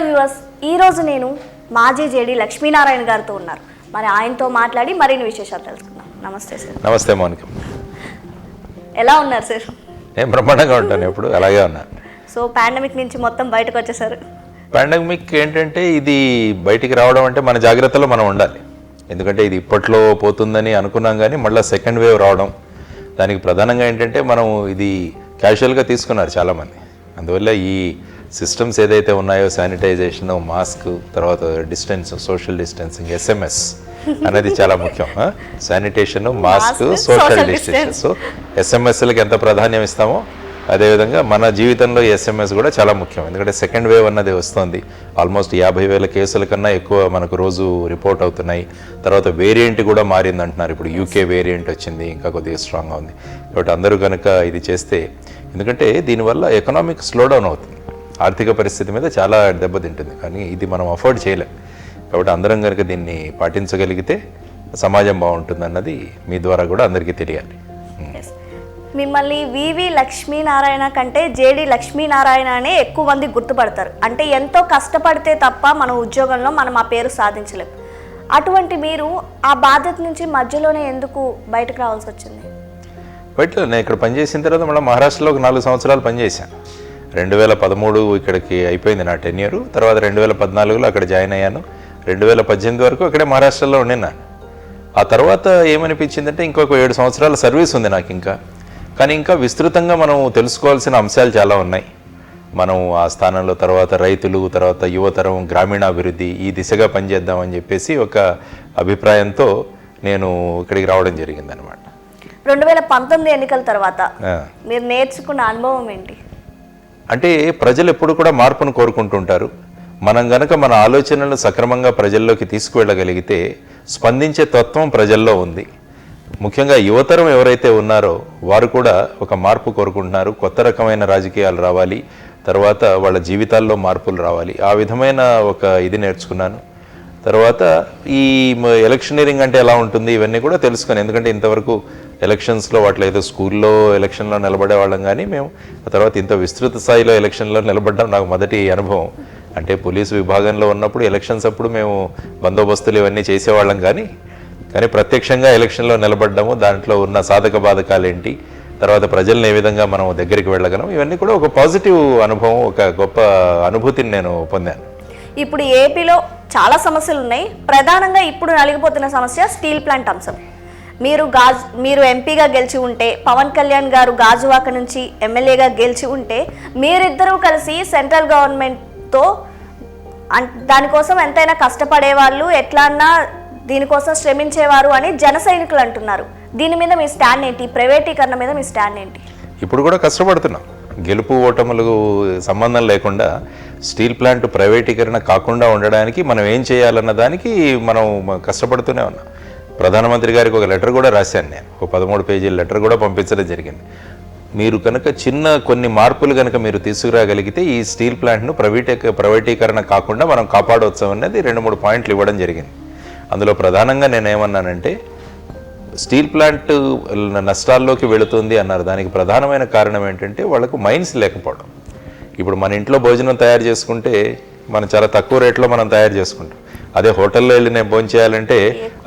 Dear viewers, ఈరోజు నేను మాజీ జేడీ లక్ష్మీనారాయణ గారితో ఉన్నారు. మరి ఆయనతో మాట్లాడి మరిన్ని విశేషాలు తెలుసుకుందాం. నమస్తే సార్. నమస్తే మౌనిక. ఎలా ఉన్నారు సార్? నేను బ్రహ్మాండంగా ఉంటాను, ఎప్పుడు అలాగే ఉన్నాను. సో పాండమిక్ నుంచి మొత్తం బయటకు వచ్చేసారు. పాండమిక్ ఏంటంటే ఇది బయటికి రావడం అంటే మన జాగ్రత్తలో మనం ఉండాలి. ఎందుకంటే ఇది ఇప్పట్లో పోతుందని అనుకున్నాం, కానీ మళ్ళీ సెకండ్ వేవ్ రావడం, దానికి ప్రధానంగా ఏంటంటే మనం ఇది క్యాజువల్గా తీసుకున్నారు చాలామంది. అందువల్ల ఈ సిస్టమ్స్ ఏదైతే ఉన్నాయో, శానిటైజేషన్, మాస్క్, తర్వాత డిస్టెన్స్, సోషల్ డిస్టెన్సింగ్, SMS అనేది చాలా ముఖ్యం. Sanitation, mask, social distance. So SMSలకి ఎంత ప్రాధాన్యం ఇస్తామో అదేవిధంగా మన జీవితంలో SMS కూడా చాలా ముఖ్యం. ఎందుకంటే సెకండ్ వేవ్ అన్నది వస్తుంది. ఆల్మోస్ట్ 50,000 కేసుల కన్నా ఎక్కువ మనకు రోజు రిపోర్ట్ అవుతున్నాయి. తర్వాత వేరియంట్ కూడా మారింది అంటున్నారు. ఇప్పుడు UK వేరియంట్ వచ్చింది, ఇంకా కొద్దిగా స్ట్రాంగ్గా ఉంది. కాబట్టి అందరూ కనుక ఇది చేస్తే, ఎందుకంటే దీనివల్ల ఎకనామిక్ స్లోడౌన్ అవుతుంది, ఆర్థిక పరిస్థితి మీద చాలా దెబ్బతింటుంది. కానీ ఇది మనం అఫోర్డ్ చేయలేం. కాబట్టి అందరం కనుక దీన్ని పాటించగలిగితే సమాజం బాగుంటుంది అన్నది మీ ద్వారా కూడా అందరికీ తెలియాలి. మిమ్మల్ని వివి లక్ష్మీనారాయణ కంటే జేడి లక్ష్మీనారాయణ అనే ఎక్కువ మంది గుర్తుపడతారు. అంటే ఎంతో కష్టపడితే తప్ప మన ఉద్యోగంలో మనం ఆ పేరు సాధించలేం. అటువంటి మీరు ఆ బాధ్యత నుంచి మధ్యలోనే ఎందుకు బయటకు రావాల్సి వచ్చింది? బయటలో నేను ఇక్కడ పనిచేసిన తర్వాత మళ్ళీ మహారాష్ట్రలో ఒక 4 సంవత్సరాలు పనిచేశాను. 2013 ఇక్కడికి అయిపోయింది నా టెన్యూర్. తర్వాత 2014లో అక్కడ జాయిన్ అయ్యాను. 2018 వరకు అక్కడే మహారాష్ట్రలో ఉండినాను. ఆ తర్వాత ఏమనిపించిందంటే ఇంకొక 7 సంవత్సరాల సర్వీస్ ఉంది నాకు ఇంకా. కానీ ఇంకా విస్తృతంగా మనం తెలుసుకోవాల్సిన అంశాలు చాలా ఉన్నాయి. మనం ఆ స్థానంలో తర్వాత రైతులు, తర్వాత యువతరం, గ్రామీణాభివృద్ధి, ఈ దిశగా పనిచేద్దామని చెప్పేసి ఒక అభిప్రాయంతో నేను ఇక్కడికి రావడం జరిగింది అనమాట. 2019 ఎన్నికల తర్వాత మీరు నేర్చుకున్న అనుభవం ఏంటి? అంటే ప్రజలు ఎప్పుడు కూడా మార్పును కోరుకుంటుంటారు. మనం గనక మన ఆలోచనలను సక్రమంగా ప్రజల్లోకి తీసుకువెళ్ళగలిగితే స్పందించే తత్వం ప్రజల్లో ఉంది. ముఖ్యంగా యువతరం ఎవరైతే ఉన్నారో వారు కూడా ఒక మార్పు కోరుకుంటున్నారు. కొత్త రకమైన రాజకీయాలు రావాలి, తర్వాత వాళ్ళ జీవితాల్లో మార్పులు రావాలి. ఆ విధమైన ఒక ఇది నేర్చుకున్నాను. తర్వాత ఈ ఎలక్షనీరింగ్ అంటే ఎలా ఉంటుంది ఇవన్నీ కూడా తెలుసుకుని, ఎందుకంటే ఇంతవరకు ఎలక్షన్స్లో వాటిలో ఏదో స్కూల్లో ఎలక్షన్లో నిలబడే వాళ్ళం, కానీ మేము ఆ తర్వాత ఇంత విస్తృత స్థాయిలో ఎలక్షన్లో నిలబడ్డం నాకు మొదటి అనుభవం. అంటే పోలీసు విభాగంలో ఉన్నప్పుడు ఎలక్షన్స్ అప్పుడు మేము బందోబస్తులు ఇవన్నీ చేసేవాళ్ళం, కానీ ప్రత్యక్షంగా ఎలక్షన్లో నిలబడ్డాము, దాంట్లో ఉన్న సాధక బాధకాలు ఏంటి, తర్వాత ప్రజల్ని ఏ విధంగా మనం దగ్గరికి వెళ్ళగలం, ఇవన్నీ కూడా ఒక పాజిటివ్ అనుభవం, ఒక గొప్ప అనుభూతిని నేను పొందాను. ఇప్పుడు ఏపీలో చాలా సమస్యలు ఉన్నాయి. ప్రధానంగా ఇప్పుడు నలిగిపోతున్న సమస్య స్టీల్ ప్లాంట్ అంశం. మీరు ఎంపీగా గెలిచి ఉంటే, పవన్ కళ్యాణ్ గారు గాజువాక నుంచి ఎమ్మెల్యేగా గెలిచి ఉంటే, మీరిద్దరూ కలిసి సెంట్రల్ గవర్నమెంట్తో దానికోసం ఎంతైనా కష్టపడేవాళ్ళు, ఎట్లా అన్నా దీనికోసం శ్రమించేవారు అని జన సైనికులు అంటున్నారు. దీని మీద మీ స్టాండ్ ఏంటి? ప్రైవేటీకరణ మీద మీ స్టాండ్ ఏంటి? ఇప్పుడు కూడా కష్టపడుతున్నాం. గెలుపు ఓటములకు సంబంధం లేకుండా స్టీల్ ప్లాంట్ ప్రైవేటీకరణ కాకుండా ఉండడానికి మనం ఏం చేయాలన్న దానికి మనం కష్టపడుతూనే ఉన్నాం. ప్రధానమంత్రి గారికి ఒక లెటర్ కూడా రాశాను నేను, ఒక 13 పేజీల లెటర్ కూడా పంపించడం జరిగింది. మీరు కనుక చిన్న కొన్ని మార్పులు కనుక మీరు తీసుకురాగలిగితే ఈ స్టీల్ ప్లాంట్ను ప్రైవేటీకరణ కాకుండా మనం కాపాడవచ్చు అనేది 2-3 పాయింట్లు ఇవ్వడం జరిగింది. అందులో ప్రధానంగా నేనేమన్నానంటే, స్టీల్ ప్లాంట్ నష్టాల్లోకి వెళుతుంది అన్నారు. దానికి ప్రధానమైన కారణం ఏంటంటే వాళ్ళకు మైన్స్ లేకపోవడం. ఇప్పుడు మన ఇంట్లో భోజనం తయారు చేసుకుంటే మనం చాలా తక్కువ రేట్లో మనం తయారు చేసుకుంటాం. అదే హోటల్లో వెళ్ళి నేను భోజనం చేయాలంటే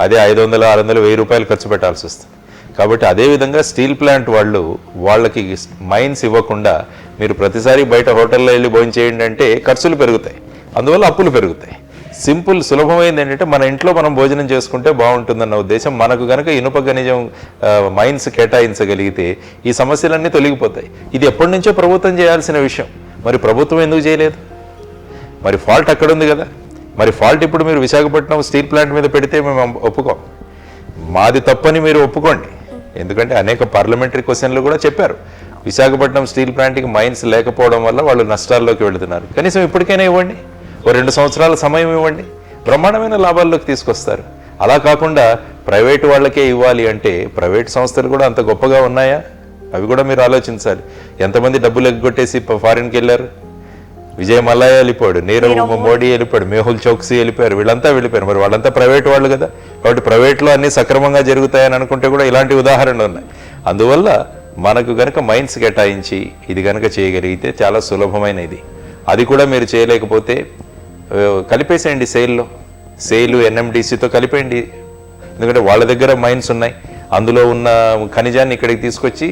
అదే 500, 600, 1000 రూపాయలు ఖర్చు పెట్టాల్సి వస్తుంది. కాబట్టి అదేవిధంగా స్టీల్ ప్లాంట్ వాళ్ళకి మైన్స్ ఇవ్వకుండా మీరు ప్రతిసారి బయట హోటల్లో వెళ్ళి భోజనం చేయండి అంటే ఖర్చులు పెరుగుతాయి, అందువల్ల అప్పులు పెరుగుతాయి. సింపుల్, సులభమైంది ఏంటంటే మన ఇంట్లో మనం భోజనం చేసుకుంటే బాగుంటుందన్న ఉద్దేశం. మనకు కనుక ఇనుప ఖనిజం మైన్స్ కేటాయించగలిగితే ఈ సమస్యలన్నీ తొలగిపోతాయి. ఇది ఎప్పటి నుంచో ప్రభుత్వం చేయాల్సిన విషయం. మరి ప్రభుత్వం ఎందుకు చేయలేదు? మరి ఫాల్ట్ అక్కడ ఉంది కదా. మరి ఫాల్ట్ ఇప్పుడు మీరు విశాఖపట్నం స్టీల్ ప్లాంట్ మీద పెడితే మేము ఒప్పుకోం. మాది తప్పని మీరు ఒప్పుకోండి. ఎందుకంటే అనేక పార్లమెంటరీ క్వశ్చన్లు కూడా చెప్పారు. విశాఖపట్నం స్టీల్ ప్లాంట్కి మైన్స్ లేకపోవడం వల్ల వాళ్ళు నష్టాల్లోకి వెళుతున్నారు. కనీసం ఇప్పటికైనా ఇవ్వండి, ఓ 2 సంవత్సరాల సమయం ఇవ్వండి, బ్రహ్మాండమైన లాభాల్లోకి తీసుకొస్తారు. అలా కాకుండా ప్రైవేటు వాళ్ళకే ఇవ్వాలి అంటే ప్రైవేట్ సంస్థలు కూడా అంత గొప్పగా ఉన్నాయా? అవి కూడా మీరు ఆలోచించాలి. ఎంతమంది డబ్బులు ఎగ్గొట్టేసి ఫారిన్కి వెళ్ళారు? విజయ్ మల్లాయా వెళ్ళిపోయాడు, నీరవ్ మోడీ వెళ్ళిపోయాడు, మేహుల్ చోక్సీ వెళ్ళిపోయారు, వీళ్ళంతా వెళ్ళిపోయారు. మరి వాళ్ళంతా ప్రైవేట్ వాళ్ళు కదా. కాబట్టి ప్రైవేట్లో అన్నీ సక్రమంగా జరుగుతాయని అనుకుంటే కూడా ఇలాంటి ఉదాహరణలు ఉన్నాయి. అందువల్ల మనకు కనుక మైన్స్ కేటాయించి ఇది కనుక చేయగలిగితే చాలా సులభమైన ఇది. అది కూడా మీరు చేయలేకపోతే కలిపేసేయండి సేలు ఎన్ఎండిసితో కలిపేయండి. ఎందుకంటే వాళ్ళ దగ్గర మైన్స్ ఉన్నాయి, అందులో ఉన్న ఖనిజాన్ని ఇక్కడికి తీసుకొచ్చి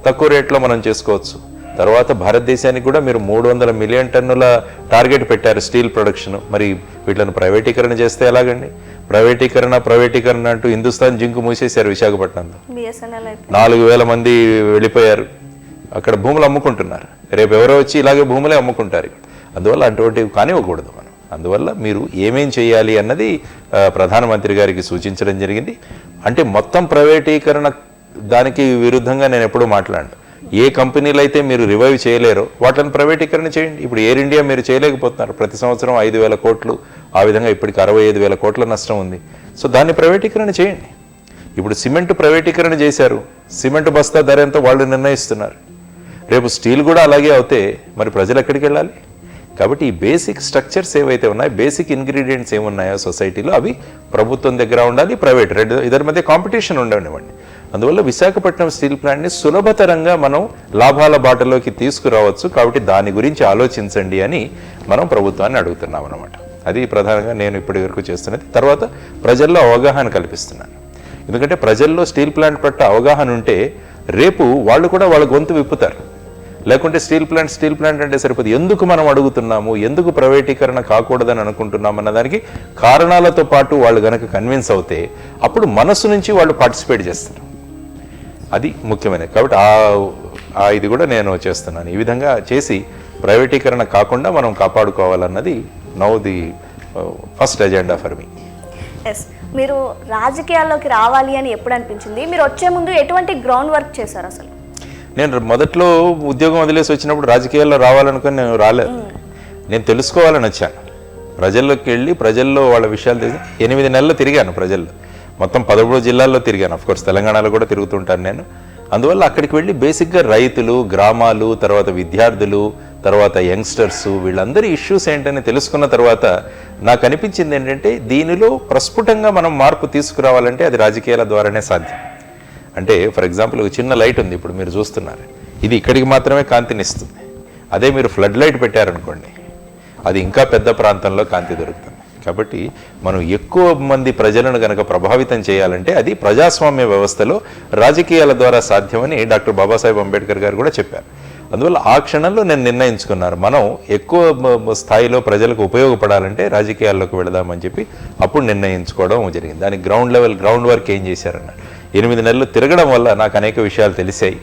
తక్కువ రేట్లో మనం చేసుకోవచ్చు. తర్వాత భారతదేశానికి కూడా మీరు 300 మిలియన్ టన్నుల టార్గెట్ పెట్టారు స్టీల్ ప్రొడక్షన్. మరి వీటిని ప్రైవేటీకరణ చేస్తే ఎలాగండి? ప్రైవేటీకరణ అంటూ హిందుస్థాన్ జింక్ మూసేశారు విశాఖపట్నంలో. 4,000 మంది వెళ్ళిపోయారు, అక్కడ భూములు అమ్ముకుంటున్నారు. రేపు ఎవరో వచ్చి ఇలాగే భూములే అమ్ముకుంటారు. అందువల్ల అటువంటివి కానివ్వకూడదు మనం. అందువల్ల మీరు ఏమేం చేయాలి అన్నది ప్రధానమంత్రి గారికి సూచించడం జరిగింది. అంటే మొత్తం ప్రైవేటీకరణ దానికి విరుద్ధంగా నేను ఎప్పుడూ మాట్లాడను. ఏ కంపెనీలు అయితే మీరు రివైవ్ చేయలేరో వాటిని ప్రైవేటీకరణ చేయండి. ఇప్పుడు ఎయిర్ ఇండియా మీరు చేయలేకపోతున్నారు, ప్రతి సంవత్సరం 5,000 కోట్లు, ఆ విధంగా ఇప్పటికి 65,000 కోట్ల నష్టం ఉంది. సో దాన్ని ప్రైవేటీకరణ చేయండి. ఇప్పుడు సిమెంట్ ప్రైవేటీకరణ చేశారు, సిమెంట్ బస్తా ధర ఎంతో వాళ్ళు నిర్ణయిస్తున్నారు. రేపు స్టీల్ కూడా అలాగే అవుతే మరి ప్రజలు ఎక్కడికి వెళ్ళాలి? కాబట్టి ఈ బేసిక్ స్ట్రక్చర్స్ ఏవైతే ఉన్నాయో, బేసిక్ ఇంగ్రీడియంట్స్ ఏమున్నాయో సొసైటీలో అవి ప్రభుత్వం దగ్గర ఉండాలి, ప్రైవేట్ ఇద్దరి మధ్య కాంపిటీషన్ ఉండనివ్వండి. అందువల్ల విశాఖపట్నం స్టీల్ ప్లాంట్ని సులభతరంగా మనం లాభాల బాటలోకి తీసుకురావచ్చు. కాబట్టి దాని గురించి ఆలోచించండి అని మనం ప్రభుత్వాన్ని అడుగుతున్నాం అన్నమాట. అది ప్రధానంగా నేను ఇప్పటి వరకు చేస్తున్నది. తర్వాత ప్రజల్లో అవగాహన కల్పిస్తున్నాను. ఎందుకంటే ప్రజల్లో స్టీల్ ప్లాంట్ పట్ల అవగాహన ఉంటే రేపు వాళ్ళు కూడా వాళ్ళ గొంతు విప్పుతారు. లేకుంటే స్టీల్ ప్లాంట్ అంటే సరిపోదు. ఎందుకు మనం అడుగుతున్నాము, ఎందుకు ప్రైవేటీకరణ కాకూడదని అనుకుంటున్నాం అన్న దానికి కారణాలతో పాటు వాళ్ళు గనక కన్విన్స్ అవుతే అప్పుడు మనసు నుంచి వాళ్ళు పార్టిసిపేట్ చేస్తారు. అది ముఖ్యమైనది. కాబట్టి ఇది కూడా నేను చేస్తున్నాను. ఈ విధంగా చేసి ప్రైవేటీకరణ కాకుండా మనం కాపాడుకోవాలన్నది now the first agenda for me. Yes, మీరు రాజకీయాల్లోకి రావాలి అని ఎప్పుడు అనిపించింది? మీరు వచ్చే ముందు ఎటువంటి గ్రౌండ్ వర్క్ చేశారు అసలు? నేను మొదట్లో ఉద్యోగం వదిలేసి వచ్చినప్పుడు రాజకీయాల్లో రావాలనుకుని నేను రాలేదు. నేను తెలుసుకోవాలని వచ్చాను. ప్రజల్లోకి వెళ్ళి ప్రజల్లో వాళ్ళ విషయాలు తెలిసి 8 నెలలు తిరిగాను ప్రజల్లో. మొత్తం 13 జిల్లాల్లో తిరిగాను. అఫ్కోర్స్ తెలంగాణలో కూడా తిరుగుతుంటాను నేను. అందువల్ల అక్కడికి వెళ్ళి బేసిక్గా రైతులు, గ్రామాలు, తర్వాత విద్యార్థులు, తర్వాత యంగ్స్టర్స్, వీళ్ళందరి ఇష్యూస్ ఏంటని తెలుసుకున్న తర్వాత నాకు అనిపించింది ఏంటంటే దీనిలో ప్రస్ఫుటంగా మనం మార్పు తీసుకురావాలంటే అది రాజకీయాల ద్వారానే సాధ్యం. అంటే ఫర్ ఎగ్జాంపుల్ ఒక చిన్న లైట్ ఉంది, ఇప్పుడు మీరు చూస్తున్నారు, ఇది ఇక్కడికి మాత్రమే కాంతినిస్తుంది. అదే మీరు ఫ్లడ్ లైట్ పెట్టారనుకోండి, అది ఇంకా పెద్ద ప్రాంతంలో కాంతి దొరుకుతుంది. కాబట్టి మనం ఎక్కువ మంది ప్రజలను కనుక ప్రభావితం చేయాలంటే అది ప్రజాస్వామ్య వ్యవస్థలో రాజకీయాల ద్వారా సాధ్యమని డాక్టర్ బాబాసాహెబ్ అంబేద్కర్ గారు కూడా చెప్పారు. అందువల్ల ఆ క్షణంలో నేను నిర్ణయించుకున్నాను, మనం ఎక్కువ స్థాయిలో ప్రజలకు ఉపయోగపడాలంటే రాజకీయాల్లోకి వెళదామని చెప్పి అప్పుడు నిర్ణయించుకోవడం జరిగింది. దానికి గ్రౌండ్ వర్క్ ఏం చేశారన్నారు. 8 నెలలు తిరగడం వల్ల నాకు అనేక విషయాలు తెలిసాయి.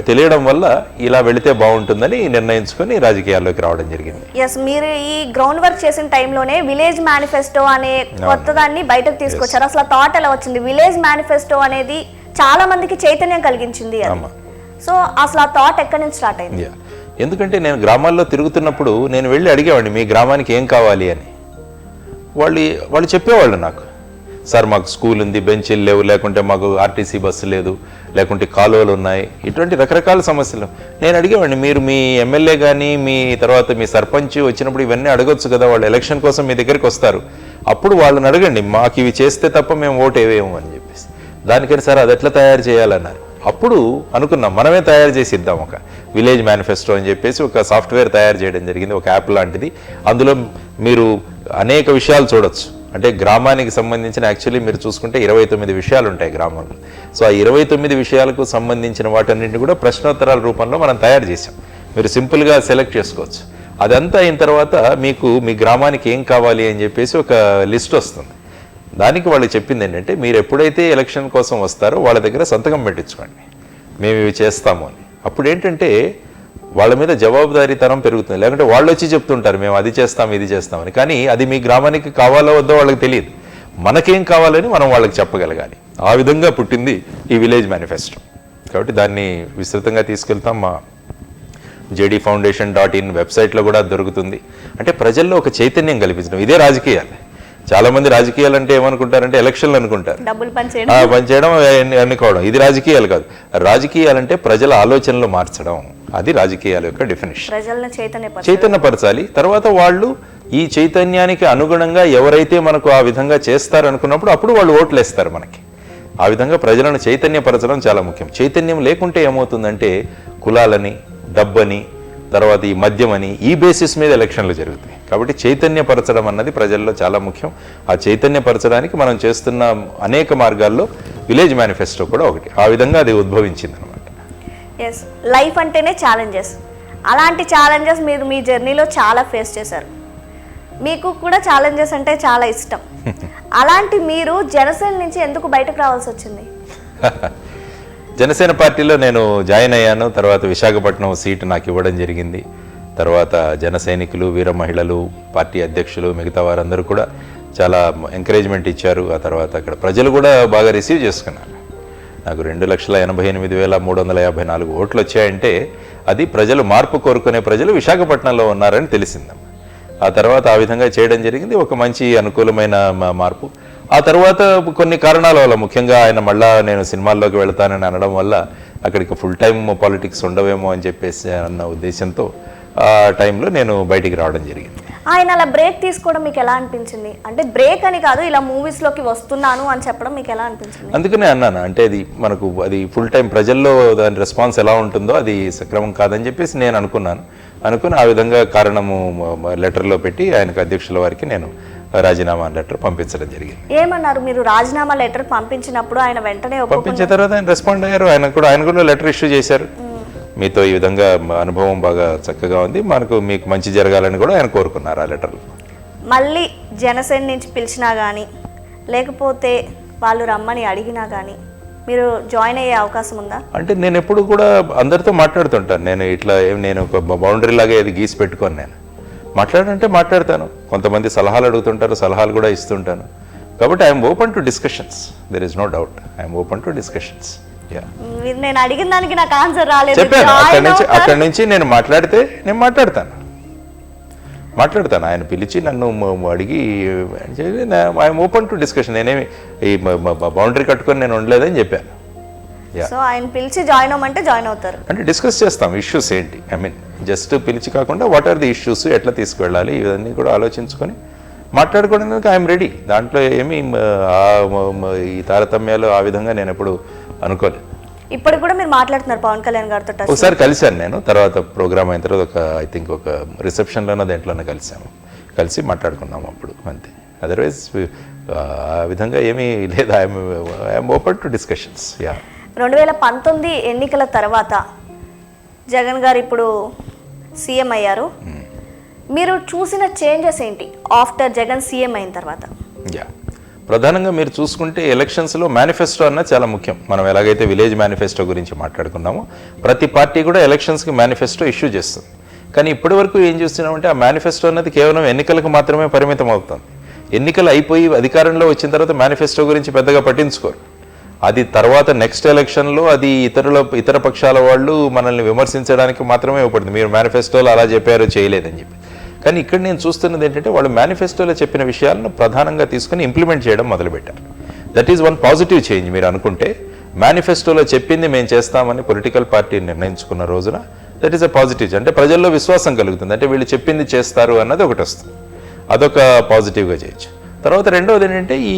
తెలియడం వల్ల ఇలా వెళితే బాగుంటుందని నిర్ణయించుకొని రాజకీయాల్లోకి రావడం జరిగింది. ఎస్, మీరు ఈ గ్రౌండ్ వర్క్ చేసిన టైంలోనే విలేజ్ మేనిఫెస్టో అనే కొత్త దాన్ని బయటకు తీసుకొచ్చారు. అసలు ఆ థాట్ ఎలా వచ్చింది? విలేజ్ మేనిఫెస్టో అనేది చాలా మందికి చైతన్యం కలిగించింది. సో అసలు ఆ థాట్ ఎక్కడి నుంచి స్టార్ట్ అయింది? ఎందుకంటే నేను గ్రామాల్లో తిరుగుతున్నప్పుడు నేను వెళ్ళి అడిగేవాడిని, మీ గ్రామానికి ఏం కావాలి అని. వాళ్ళు చెప్పేవాళ్ళు నాకు, సార్ మాకు స్కూల్ ఉంది, బెంచీలు లేవు, లేకుంటే మాకు ఆర్టీసీ బస్సు లేదు, లేకుంటే కాలువలు ఉన్నాయి, ఇటువంటి రకరకాల సమస్యలు. నేను అడిగేవాడిని, మీరు మీ ఎమ్మెల్యే కానీ తర్వాత మీ సర్పంచ్ వచ్చినప్పుడు ఇవన్నీ అడగొచ్చు కదా, వాళ్ళు ఎలక్షన్ కోసం మీ దగ్గరికి వస్తారు, అప్పుడు వాళ్ళని అడగండి, మాకు ఇవి చేస్తే తప్ప మేము ఓటు వేయము అని చెప్పేసి. దానికని సార్ అది ఎట్లా తయారు చేయాలన్నారు. అప్పుడు అనుకున్నాం, మనమే తయారు చేసి ఇద్దాం ఒక విలేజ్ మేనిఫెస్టో అని చెప్పేసి ఒక సాఫ్ట్వేర్ తయారు చేయడం జరిగింది, ఒక యాప్ లాంటిది. అందులో మీరు అనేక విషయాలు చూడొచ్చు. అంటే గ్రామానికి సంబంధించిన యాక్చువల్లీ మీరు చూసుకుంటే 29 విషయాలు ఉంటాయి గ్రామంలో. సో ఆ 29 విషయాలకు సంబంధించిన వాటన్నింటినీ కూడా ప్రశ్నోత్తరాల రూపంలో మనం తయారు చేసాం. మీరు సింపుల్గా సెలెక్ట్ చేసుకోవచ్చు. అదంతా అయిన తర్వాత మీకు మీ గ్రామానికి ఏం కావాలి అని చెప్పేసి ఒక లిస్ట్ వస్తుంది. దానికి వాళ్ళు చెప్పింది ఏంటంటే, మీరు ఎప్పుడైతే ఎలక్షన్ కోసం వస్తారో వాళ్ళ దగ్గర సంతకం పెట్టించుకోండి, మేము ఇవి చేస్తాము అని. అప్పుడు ఏంటంటే వాళ్ళ మీద జవాబుదారీతనం పెరుగుతుంది. లేకుంటే వాళ్ళు వచ్చి చెప్తుంటారు, మేము అది చేస్తాం ఇది చేస్తామని, కానీ అది మీ గ్రామానికి కావాలో వద్దో వాళ్ళకి తెలియదు. మనకేం కావాలని మనం వాళ్ళకి చెప్పగలగాలి. ఆ విధంగా పుట్టింది ఈ విలేజ్ మేనిఫెస్టో. కాబట్టి దాన్ని విస్తృతంగా తీసుకెళ్తాం. మా jdfoundation.in వెబ్సైట్లో కూడా దొరుకుతుంది. అంటే ప్రజల్లో ఒక చైతన్యం కల్పించడం, ఇదే రాజకీయాలు. చాలా మంది రాజకీయాలు అంటే ఏమనుకుంటారంటే ఎలక్షన్లు అనుకుంటారు, డబ్బులు పనిచేయడం అనుకోవడం. ఇది రాజకీయాలు కాదు. రాజకీయాలంటే ప్రజల ఆలోచనలు మార్చడం, అది రాజకీయాల యొక్క డెఫినేషన్. చైతన్యపరచాలి. తర్వాత వాళ్ళు ఈ చైతన్యానికి అనుగుణంగా ఎవరైతే మనకు ఆ విధంగా చేస్తారనుకున్నప్పుడు అప్పుడు వాళ్ళు ఓట్లు వేస్తారు మనకి. ఆ విధంగా ప్రజలను చైతన్యపరచడం చాలా ముఖ్యం. చైతన్యం లేకుంటే ఏమవుతుందంటే కులాలని, డబ్బని, తర్వాత ఈ మద్యమని, ఈ బేసిస్ మీద ఎలక్షన్లు జరుగుతాయి. కాబట్టి చైతన్యపరచడం అన్నది ప్రజల్లో చాలా ముఖ్యం. ఆ చైతన్యపరచడానికి మనం చేస్తున్న అనేక మార్గాల్లో విలేజ్ మేనిఫెస్టో కూడా ఒకటి. ఆ విధంగా అది ఉద్భవించింది అనమాట. ఎస్, లైఫ్ అంటేనే ఛాలెంజెస్. అలాంటి ఛాలెంజెస్ మీరు మీ జర్నీలో చాలా ఫేస్ చేశారు. మీకు కూడా ఛాలెంజెస్ అంటే చాలా ఇష్టం. అలాంటి మీరు జనసేన నుంచి ఎందుకు బయటకు రావాల్సి వచ్చింది? జనసేన పార్టీలో నేను జాయిన్ అయ్యాను. తర్వాత విశాఖపట్నం సీటు నాకు ఇవ్వడం జరిగింది. తర్వాత జన సైనికులు, వీర మహిళలు, పార్టీ అధ్యక్షులు, మిగతా వారందరూ కూడా చాలా ఎంకరేజ్మెంట్ ఇచ్చారు. ఆ తర్వాత అక్కడ ప్రజలు కూడా బాగా రిసీవ్ చేసుకున్నారు. నాకు 2,88,354 ఓట్లు వచ్చాయంటే అది ప్రజలు, మార్పు కోరుకునే ప్రజలు విశాఖపట్నంలో ఉన్నారని తెలిసిందమ్మ. ఆ తర్వాత ఆ విధంగా చేయడం జరిగింది. ఒక మంచి అనుకూలమైన మార్పు. ఆ తర్వాత కొన్ని కారణాల వల్ల, ముఖ్యంగా ఆయన మళ్ళా నేను సినిమాల్లోకి వెళతానని అనడం వల్ల అక్కడికి ఫుల్ టైం పాలిటిక్స్ ఉండవేమో అని చెప్పేసి అన్న ఉద్దేశంతో ఆ టైంలో నేను బయటికి రావడం జరిగింది. ఆయన అలా బ్రేక్ తీసుకోవడం మీకు ఎలా అనిపించింది? అంటే బ్రేక్ అని కాదు, ఇలా మూవీస్లోకి వస్తున్నాను అని చెప్పడం మీకు ఎలా అనిపించింది? అందుకనే అన్నాను, అంటే అది మనకు అది ఫుల్ టైం ప్రజల్లో దాని రెస్పాన్స్ ఎలా ఉంటుందో అది సక్రమం కాదని చెప్పేసి నేను అనుకుని ఆ విధంగా కారణము లెటర్లో పెట్టి ఆయనకు అధ్యక్షుల వారికి నేను రాజీనామా లెటర్ పంపించడం జరిగింది. ఏమన్నారు మీరు? రాజీనామా లెటర్ పంపించినప్పుడు ఆయన వెంటనే పంపించిన తర్వాత ఆయన రెస్పాండ్ అయ్యారు. ఆయన కూడా లెటర్ ఇష్యూ చేశారు. మీతో ఈ విధంగా అనుభవం బాగా చక్కగా ఉంది, మీకు మంచి జరగాలని కూడా ఆయన కోరుకున్నారు ఆ లెటర్లో. మళ్ళీ జనసేన నుంచి పిలిచినా కానీ, లేకపోతే వాళ్ళు రమ్మని అడిగినా కానీ మీరు జాయిన్ అయ్యే అవకాశం ఉందా? అంటే నేను ఎప్పుడు కూడా అందరితో మాట్లాడుతుంటాను. నేను ఇట్లా నేను ఒక బౌండరీ లాగా ఏది గీసి పెట్టుకొని నేను మాట్లాడతాను. కొంతమంది సలహాలు అడుగుతుంటారు, సలహాలు కూడా ఇస్తుంటాను. కాబట్టి I'm open to discussions. There is no doubt, I'm open to discussions. నేను అడిగిన దానికి నాకు ఆన్సర్ రాలేదు. చెప్పాను, అక్కడి నుంచి నేను మాట్లాడతాను. ఆయన పిలిచి నన్ను అడిగి ఐఎమ్ ఓపెన్ టు డిస్కషన్. నేనేమి ఈ బౌండరీ కట్టుకొని నేను ఉండలేదని చెప్పాను. సో ఆయన పిలిచి జాయిన్ అవ్వమంటే జాయిన్ అవుతారు. అంటే డిస్కస్ చేస్తాం ఇష్యూస్ ఏంటి. జస్ట్ పిలిచి కాకుండా వాట్ ఆర్ ది ఇష్యూస్, ఎట్లా తీసుకువెళ్ళాలి, ఇవన్నీ కూడా ఆలోచించుకొని మాట్లాడుకోవడానికి ఐఎమ్ రెడీ. దాంట్లో ఏమి ఈ తారతమ్యాలు ఆ విధంగా నేను ఎప్పుడు అనుకోలేదు. ఇప్పుడు కూడా మీరు మాట్లాడుతున్నారు పవన్ కళ్యాణ్ గారితో? ఒకసారి కలిశాను నేను, తర్వాత ప్రోగ్రామ్ అయిన తర్వాత ఐ థింక్ ఒక రిసెప్షన్లోనో దేంట్లోనే కలిసి మాట్లాడుకున్నాము అప్పుడు, అంతే. అదర్వైజ్ ఆ విధంగా ఏమీ లేదు. I'm open to discussions. 2019 ఎన్నికల తర్వాత జగన్ గారు ఇప్పుడు సీఎం అయ్యారు. మీరు చూసిన చేంజెస్ ఏంటి ఆఫ్టర్ జగన్ సీఎం అయిన తర్వాత? ప్రధానంగా మీరు చూసుకుంటే ఎలక్షన్స్లో మేనిఫెస్టో అన్నది చాలా ముఖ్యం. మనం ఎలాగైతే విలేజ్ మేనిఫెస్టో గురించి మాట్లాడుకున్నామో, ప్రతి పార్టీ కూడా ఎలక్షన్స్కి మేనిఫెస్టో ఇష్యూ చేస్తుంది. కానీ ఇప్పటి వరకు ఏం చూస్తున్నామంటే ఆ మేనిఫెస్టో అన్నది కేవలం ఎన్నికలకు మాత్రమే పరిమితం అవుతుంది. ఎన్నికలు అయిపోయి అధికారంలో వచ్చిన తర్వాత మేనిఫెస్టో గురించి పెద్దగా పట్టించుకోరు. అది తర్వాత నెక్స్ట్ ఎలక్షన్లో అది ఇతర పక్షాల వాళ్ళు మనల్ని విమర్శించడానికి మాత్రమే ఉపయోగపడుతుంది. మీరు మేనిఫెస్టోలో అలా చెప్పారు, చేయలేదని చెప్పి. కానీ ఇక్కడ నేను చూస్తున్నది ఏంటంటే వాళ్ళు మేనిఫెస్టోలో చెప్పిన విషయాలను ప్రధానంగా తీసుకుని ఇంప్లిమెంట్ చేయడం మొదలుపెట్టారు. That is one positive change. మీరు అనుకుంటే మేనిఫెస్టోలో చెప్పింది మేము చేస్తామని పొలిటికల్ పార్టీ నిర్ణయించుకున్న రోజున దట్ ఈస్ అ పాజిటివ్. అంటే ప్రజల్లో విశ్వాసం కలుగుతుంది, అంటే వీళ్ళు చెప్పింది చేస్తారు అన్నది ఒకటి వస్తుంది. అదొక పాజిటివ్గా చేయొచ్చు. తర్వాత రెండవది ఏంటంటే ఈ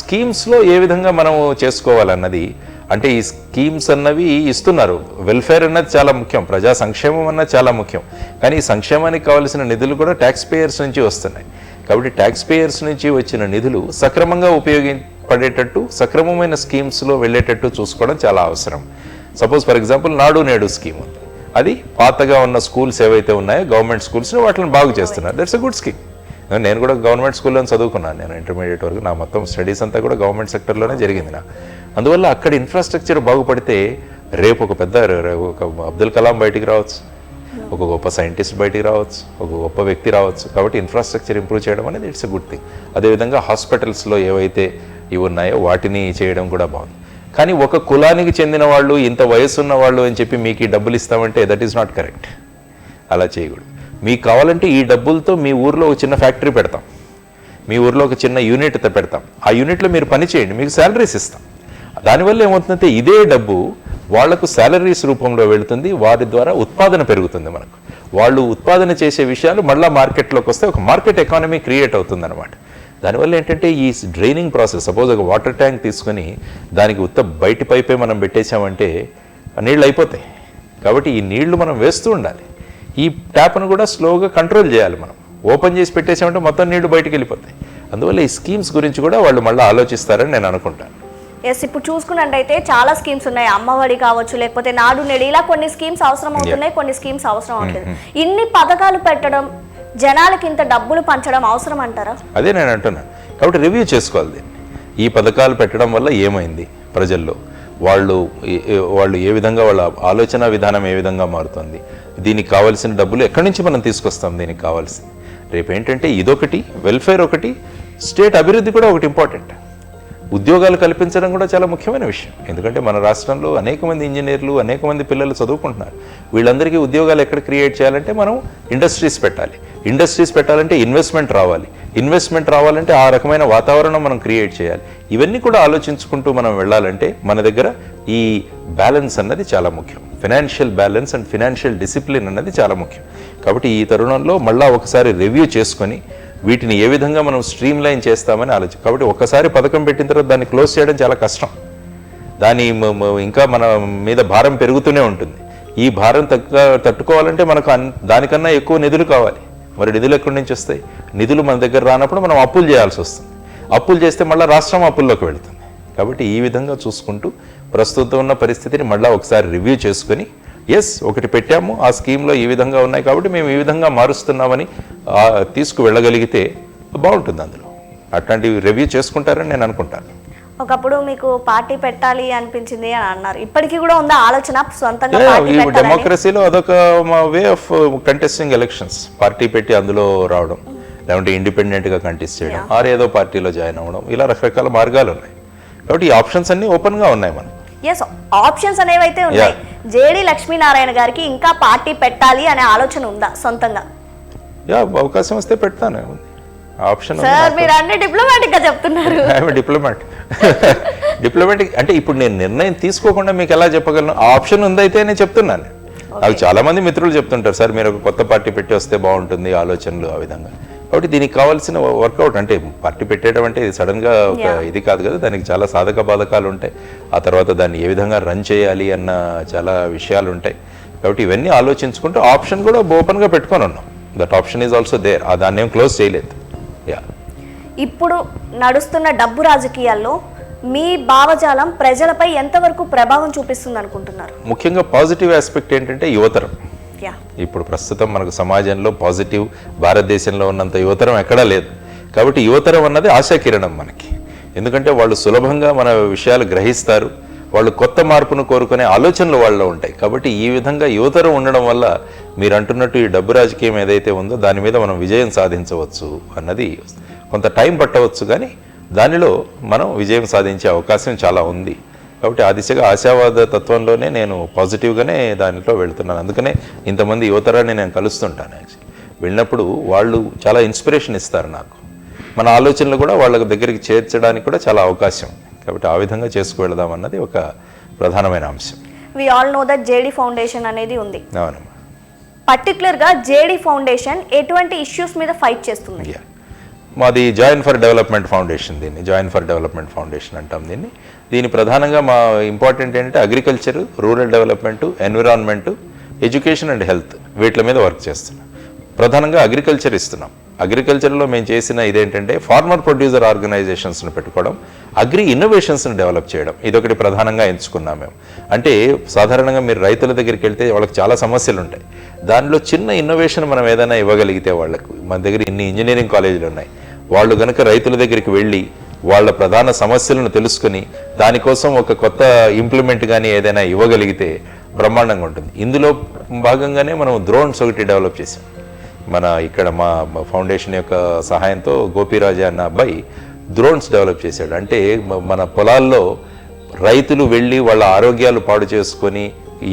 స్కీమ్స్లో ఏ విధంగా మనం చేసుకోవాలన్నది. అంటే ఈ స్కీమ్స్ అన్నవి ఇస్తున్నారు. వెల్ఫేర్ అన్నది చాలా ముఖ్యం, ప్రజా సంక్షేమం అన్నది చాలా ముఖ్యం. కానీ ఈ సంక్షేమానికి కావాల్సిన నిధులు కూడా ట్యాక్స్ పేయర్స్ నుంచి వస్తున్నాయి. కాబట్టి ట్యాక్స్ పేయర్స్ నుంచి వచ్చిన నిధులు సక్రమంగా ఉపయోగపడేటట్టు, సక్రమమైన స్కీమ్స్లో వెళ్ళేటట్టు చూసుకోవడం చాలా అవసరం. సపోజ్ ఫర్ ఎగ్జాంపుల్ నాడు నేడు స్కీమ్ ఉంది. అది పాతగా ఉన్న స్కూల్స్ ఏవైతే ఉన్నాయో గవర్నమెంట్ స్కూల్స్ని వాటిని బాగు చేస్తున్నారు. That's a good scheme. నేను కూడా గవర్నమెంట్ స్కూల్లో చదువుకున్నాను. నేను ఇంటర్మీడియట్ వరకు నా మొత్తం స్టడీస్ అంతా కూడా గవర్నమెంట్ సెక్టర్లోనే జరిగింది నాకు. అందువల్ల అక్కడ ఇన్ఫ్రాస్ట్రక్చర్ బాగుపడితే రేపు ఒక అబ్దుల్ కలాం బయటికి రావచ్చు, ఒక గొప్ప సైంటిస్ట్ బయటికి రావచ్చు, ఒక గొప్ప వ్యక్తి రావచ్చు. కాబట్టి ఇన్ఫ్రాస్ట్రక్చర్ ఇంప్రూవ్ చేయడం అనేది ఇట్స్ ఎ గుడ్ థింగ్. అదేవిధంగా హాస్పిటల్స్లో ఏవైతే ఇవి ఉన్నాయో వాటిని చేయడం కూడా బాగుంది. కానీ ఒక కులానికి చెందిన వాళ్ళు, ఇంత వయసు ఉన్న వాళ్ళు అని చెప్పి మీకు ఈ డబ్బులు ఇస్తామంటే దట్ ఈస్ నాట్ కరెక్ట్. అలా చేయకూడదు. మీకు కావాలంటే ఈ డబ్బులతో మీ ఊర్లో ఒక చిన్న ఫ్యాక్టరీ పెడతాం, మీ ఊర్లో ఒక చిన్న యూనిట్ పెడతాం. ఆ యూనిట్లో మీరు పని చేయండి, మీకు శాలరీస్ ఇస్తాం. దానివల్ల ఏమవుతుందంటే ఇదే డబ్బు వాళ్లకు శాలరీస్ రూపంలో వెళుతుంది. వారి ద్వారా ఉత్పాదన పెరుగుతుంది. మనకు వాళ్ళు ఉత్పాదన చేసే విషయాలు మళ్ళీ మార్కెట్లోకి వస్తే ఒక మార్కెట్ ఎకానమీ క్రియేట్ అవుతుంది అనమాట. దానివల్ల ఏంటంటే ఈ డ్రైనింగ్ ప్రాసెస్, సపోజ్ ఒక వాటర్ ట్యాంక్ తీసుకొని దానికి బయటి పైపే మనం పెట్టేశామంటే నీళ్ళు అయిపోతాయి. కాబట్టి ఈ నీళ్లు మనం వేస్తూ ఉండాలి. ఈ ట్యాప్ను కూడా స్లోగా కంట్రోల్ చేయాలి మనం. ఓపెన్ చేసి పెట్టేసామంటే మొత్తం నీళ్లు బయటికి వెళ్ళిపోతాయి. అందువల్ల ఈ స్కీమ్స్ గురించి కూడా వాళ్ళు మళ్ళీ ఆలోచిస్తారని నేను అనుకుంటాను. ఎస్, ఇప్పుడు చూసుకున్నట్టయితే చాలా స్కీమ్స్ ఉన్నాయి. అమ్మఒడి కావచ్చు, లేకపోతే నాడు నేడు, ఇలా కొన్ని స్కీమ్స్ అవసరం అవుతున్నాయి, కొన్ని స్కీమ్స్ అవసరం అవట్లేదు. ఇన్ని పథకాలు పెట్టడం, జనాలకి ఇంత డబ్బులు పంచడం అవసరం అంటారా? అదే నేను అంటున్నాను. కాబట్టి రివ్యూ చేసుకోవాలి దీన్ని. ఈ పథకాలు పెట్టడం వల్ల ఏమైంది ప్రజల్లో, వాళ్ళు ఏ విధంగా వాళ్ళ ఆలోచన విధానం ఏ విధంగా మారుతుంది, దీనికి కావాల్సిన డబ్బులు ఎక్కడి నుంచి మనం తీసుకొస్తాం, దీనికి కావాల్సింది. రేపు ఏంటంటే ఇదొకటి, వెల్ఫేర్ ఒకటి, స్టేట్ అభివృద్ధి కూడా ఒకటి ఇంపార్టెంట్. ఉద్యోగాలు కల్పించడం కూడా చాలా ముఖ్యమైన విషయం. ఎందుకంటే మన రాష్ట్రంలో అనేక మంది ఇంజనీర్లు, అనేక మంది పిల్లలు చదువుకుంటున్నారు. వీళ్ళందరికీ ఉద్యోగాలు ఎక్కడ క్రియేట్ చేయాలంటే మనం ఇండస్ట్రీస్ పెట్టాలి. ఇండస్ట్రీస్ పెట్టాలంటే ఇన్వెస్ట్మెంట్ రావాలి. ఇన్వెస్ట్మెంట్ రావాలంటే ఆ రకమైన వాతావరణం మనం క్రియేట్ చేయాలి. ఇవన్నీ కూడా ఆలోచించుకుంటూ మనం వెళ్ళాలంటే మన దగ్గర ఈ బ్యాలెన్స్ అన్నది చాలా ముఖ్యం. Financial balance and financial discipline అన్నది చాలా ముఖ్యం. కాబట్టి ఈ తరుణంలో మళ్ళా ఒకసారి రివ్యూ చేసుకొని వీటిని ఏ విధంగా మనం స్ట్రీమ్ లైన్ చేస్తామని ఆలోచన. కాబట్టి ఒక్కసారి పథకం పెట్టిన తర్వాత దాన్ని క్లోజ్ చేయడం చాలా కష్టం. దాని ఇంకా మన మీద భారం పెరుగుతూనే ఉంటుంది. ఈ భారం తట్టుకోవాలంటే మనకు దానికన్నా ఎక్కువ నిధులు కావాలి. మరి నిధులు ఎక్కడి నుంచి వస్తాయి? నిధులు మన దగ్గర రానప్పుడు మనం అప్పులు చేయాల్సి వస్తుంది. అప్పులు చేస్తే మళ్ళీ రాష్ట్రం అప్పుల్లోకి వెళుతుంది. కాబట్టి ఈ విధంగా చూసుకుంటూ ప్రస్తుతం ఉన్న పరిస్థితిని మళ్ళీ ఒకసారి రివ్యూ చేసుకొని, ఎస్ ఒకటి పెట్టాము, ఆ స్కీమ్లో ఈ విధంగా ఉన్నాయి కాబట్టి మేము ఈ విధంగా మారుస్తున్నామని తీసుకువెళ్ళగలిగితే బాగుంటుంది. అందులో అట్లాంటివి రివ్యూ చేసుకుంటారని నేను అనుకుంటాను. ఒకప్పుడు మీకు పార్టీ పెట్టాలి అనిపించింది అని అన్నారు, ఇప్పటికీ కూడా ఉందా ఆలోచన సొంతంగా పార్టీ పెట్టాలని? డెమోక్రసీలో అదొక way of contesting elections. Party పెట్టి అందులో రావడం, లేకుంటే ఇండిపెండెంట్గా కంటెస్ట్ చేయడం, ఆర్ ఏదో పార్టీలో జాయిన్ అవ్వడం, ఇలా రకరకాల మార్గాలు ఉన్నాయి. కాబట్టి ఈ ఆప్షన్స్ అన్ని ఓపెన్గా ఉన్నాయి మనకు. ఎస్, ఆప్షన్స్ అనేవి అయితే ఉన్నాయి. జేడి లక్ష్మీనారాయణ గారికి ఇంకా పార్టీ పెట్టాలి అనే ఆలోచన ఉందా సొంతంగా? అవకాశం వస్తే పెడతాను. ఆప్షన్ సార్ మీరు అన్ని డిప్లొమాటిక్ గా చెప్తున్నారు. డిప్లొమాటిక్ అంటే ఇప్పుడు నేను నిర్ణయం తీసుకోకుండా మీకు ఎలా చెప్పగలను? ఆ ఆప్షన్ ఉందైతే నేను చెప్తున్నాను. నాకు చాలా మంది మిత్రులు చెప్తుంటారు, సార్ మీరు ఒక కొత్త పార్టీ పెట్టి వస్తే బాగుంటుంది, ఆలోచనలు ఆ విధంగా. కాబట్టి దీనికి కావాల్సిన వర్కౌట్, అంటే పార్టీ పెట్టేయడం అంటే ఇది సడన్గా ఒక ఇది కాదు కదా, దానికి చాలా సాధక బాధకాలు ఉంటాయి. ఆ తర్వాత దాన్ని ఏ విధంగా రన్ చేయాలి అన్న చాలా విషయాలు ఉంటాయి. కాబట్టి ఇవన్నీ ఆలోచించుకుంటూ ఆప్షన్ కూడా ఓపెన్గా పెట్టుకొని ఉన్నాం. That option is also there. దాన్ని ఏం క్లోజ్ చేయలేదు. ఇప్పుడు నడుస్తున్న డబ్బు రాజకీయాల్లో మీ భావజాలం ప్రజలపై ఎంతవరకు ప్రభావం చూపిస్తుంది అనుకుంటున్నారు? ముఖ్యంగా పాజిటివ్ ఆస్పెక్ట్ ఏంటంటే యువతరం. ఇప్పుడు ప్రస్తుతం మనకు సమాజంలో పాజిటివ్, భారతదేశంలో ఉన్నంత యువతరం ఎక్కడా లేదు. కాబట్టి యువతరం అన్నది ఆశాకిరణం మనకి. ఎందుకంటే వాళ్ళు సులభంగా మన విషయాలు గ్రహిస్తారు, వాళ్ళు కొత్త మార్పును కోరుకునే ఆలోచనలు వాళ్ళలో ఉంటాయి. కాబట్టి ఈ విధంగా యువతరం ఉండడం వల్ల మీరు అంటున్నట్టు ఈ డబ్బు రాజకీయం ఏదైతే ఉందో దాని మీద మనం విజయం సాధించవచ్చు అన్నది. కొంత టైం పట్టవచ్చు, కానీ దానిలో మనం విజయం సాధించే అవకాశం చాలా ఉంది. కాబట్టి ఆ దిశగా ఆశావాద తత్వంలోనే నేను పాజిటివ్గానే దానిలో వెళ్తున్నాను. అందుకనే ఇంతమంది యువతరాన్ని నేను కలుస్తుంటాను. యాక్చువల్లీ వెళ్ళినప్పుడు వాళ్ళు చాలా ఇన్స్పిరేషన్ ఇస్తారు నాకు. మన ఆలోచనలు కూడా వాళ్ళ దగ్గరికి చేర్చడానికి కూడా చాలా అవకాశం. కాబట్టి ఆ విధంగా చేసుకువెళదాం అన్నది ఒక ప్రధానమైన అంశం. We all know that JD foundation అనేది ఉంది. అవునమ్మా. పర్టికులర్గా జేడీ ఫౌండేషన్ ఎటువంటి ఇష్యూస్ మీద ఫైట్ చేస్తుంది? మాది జాయిన్ ఫర్ డెవలప్మెంట్ ఫౌండేషన్. దీన్ని జాయిన్ ఫర్ డెవలప్మెంట్ ఫౌండేషన్ అంటాం. దీని ప్రధానంగా మా ఇంపార్టెంట్ ఏంటంటే agriculture, rural development, environment, education and health, వీటి మీద వర్క్ చేస్తున్నాం. ప్రధానంగా అగ్రికల్చర్ ఇస్తున్నాం. అగ్రికల్చర్లో మేము చేసిన ఇదేంటంటే ఫార్మర్ ప్రొడ్యూసర్ ఆర్గనైజేషన్స్ను పెట్టుకోవడం, అగ్రి ఇన్నోవేషన్స్ని డెవలప్ చేయడం, ఇదొకటి ప్రధానంగా ఎంచుకున్నాం మేము. అంటే సాధారణంగా మీరు రైతుల దగ్గరికి వెళ్తే వాళ్ళకి చాలా సమస్యలు ఉంటాయి. దానిలో చిన్న ఇన్నోవేషన్ మనం ఏదైనా ఇవ్వగలిగితే వాళ్ళకు, మన దగ్గర ఇన్ని ఇంజనీరింగ్ కాలేజీలు ఉన్నాయి, వాళ్ళు కనుక రైతుల దగ్గరికి వెళ్ళి వాళ్ళ ప్రధాన సమస్యలను తెలుసుకుని దానికోసం ఒక కొత్త ఇంప్లిమెంట్ కానీ ఏదైనా ఇవ్వగలిగితే బ్రహ్మాండంగా ఉంటుంది. ఇందులో భాగంగానే మనం డ్రోన్స్ ఒకటి డెవలప్ చేసాం. మన ఇక్కడ మా ఫౌండేషన్ యొక్క సహాయంతో గోపీరాజా అన్న అబ్బాయి డ్రోన్స్ డెవలప్ చేశాడు. అంటే మన పొలాల్లో రైతులు వెళ్ళి వాళ్ళ ఆరోగ్యాలు పాడు చేసుకొని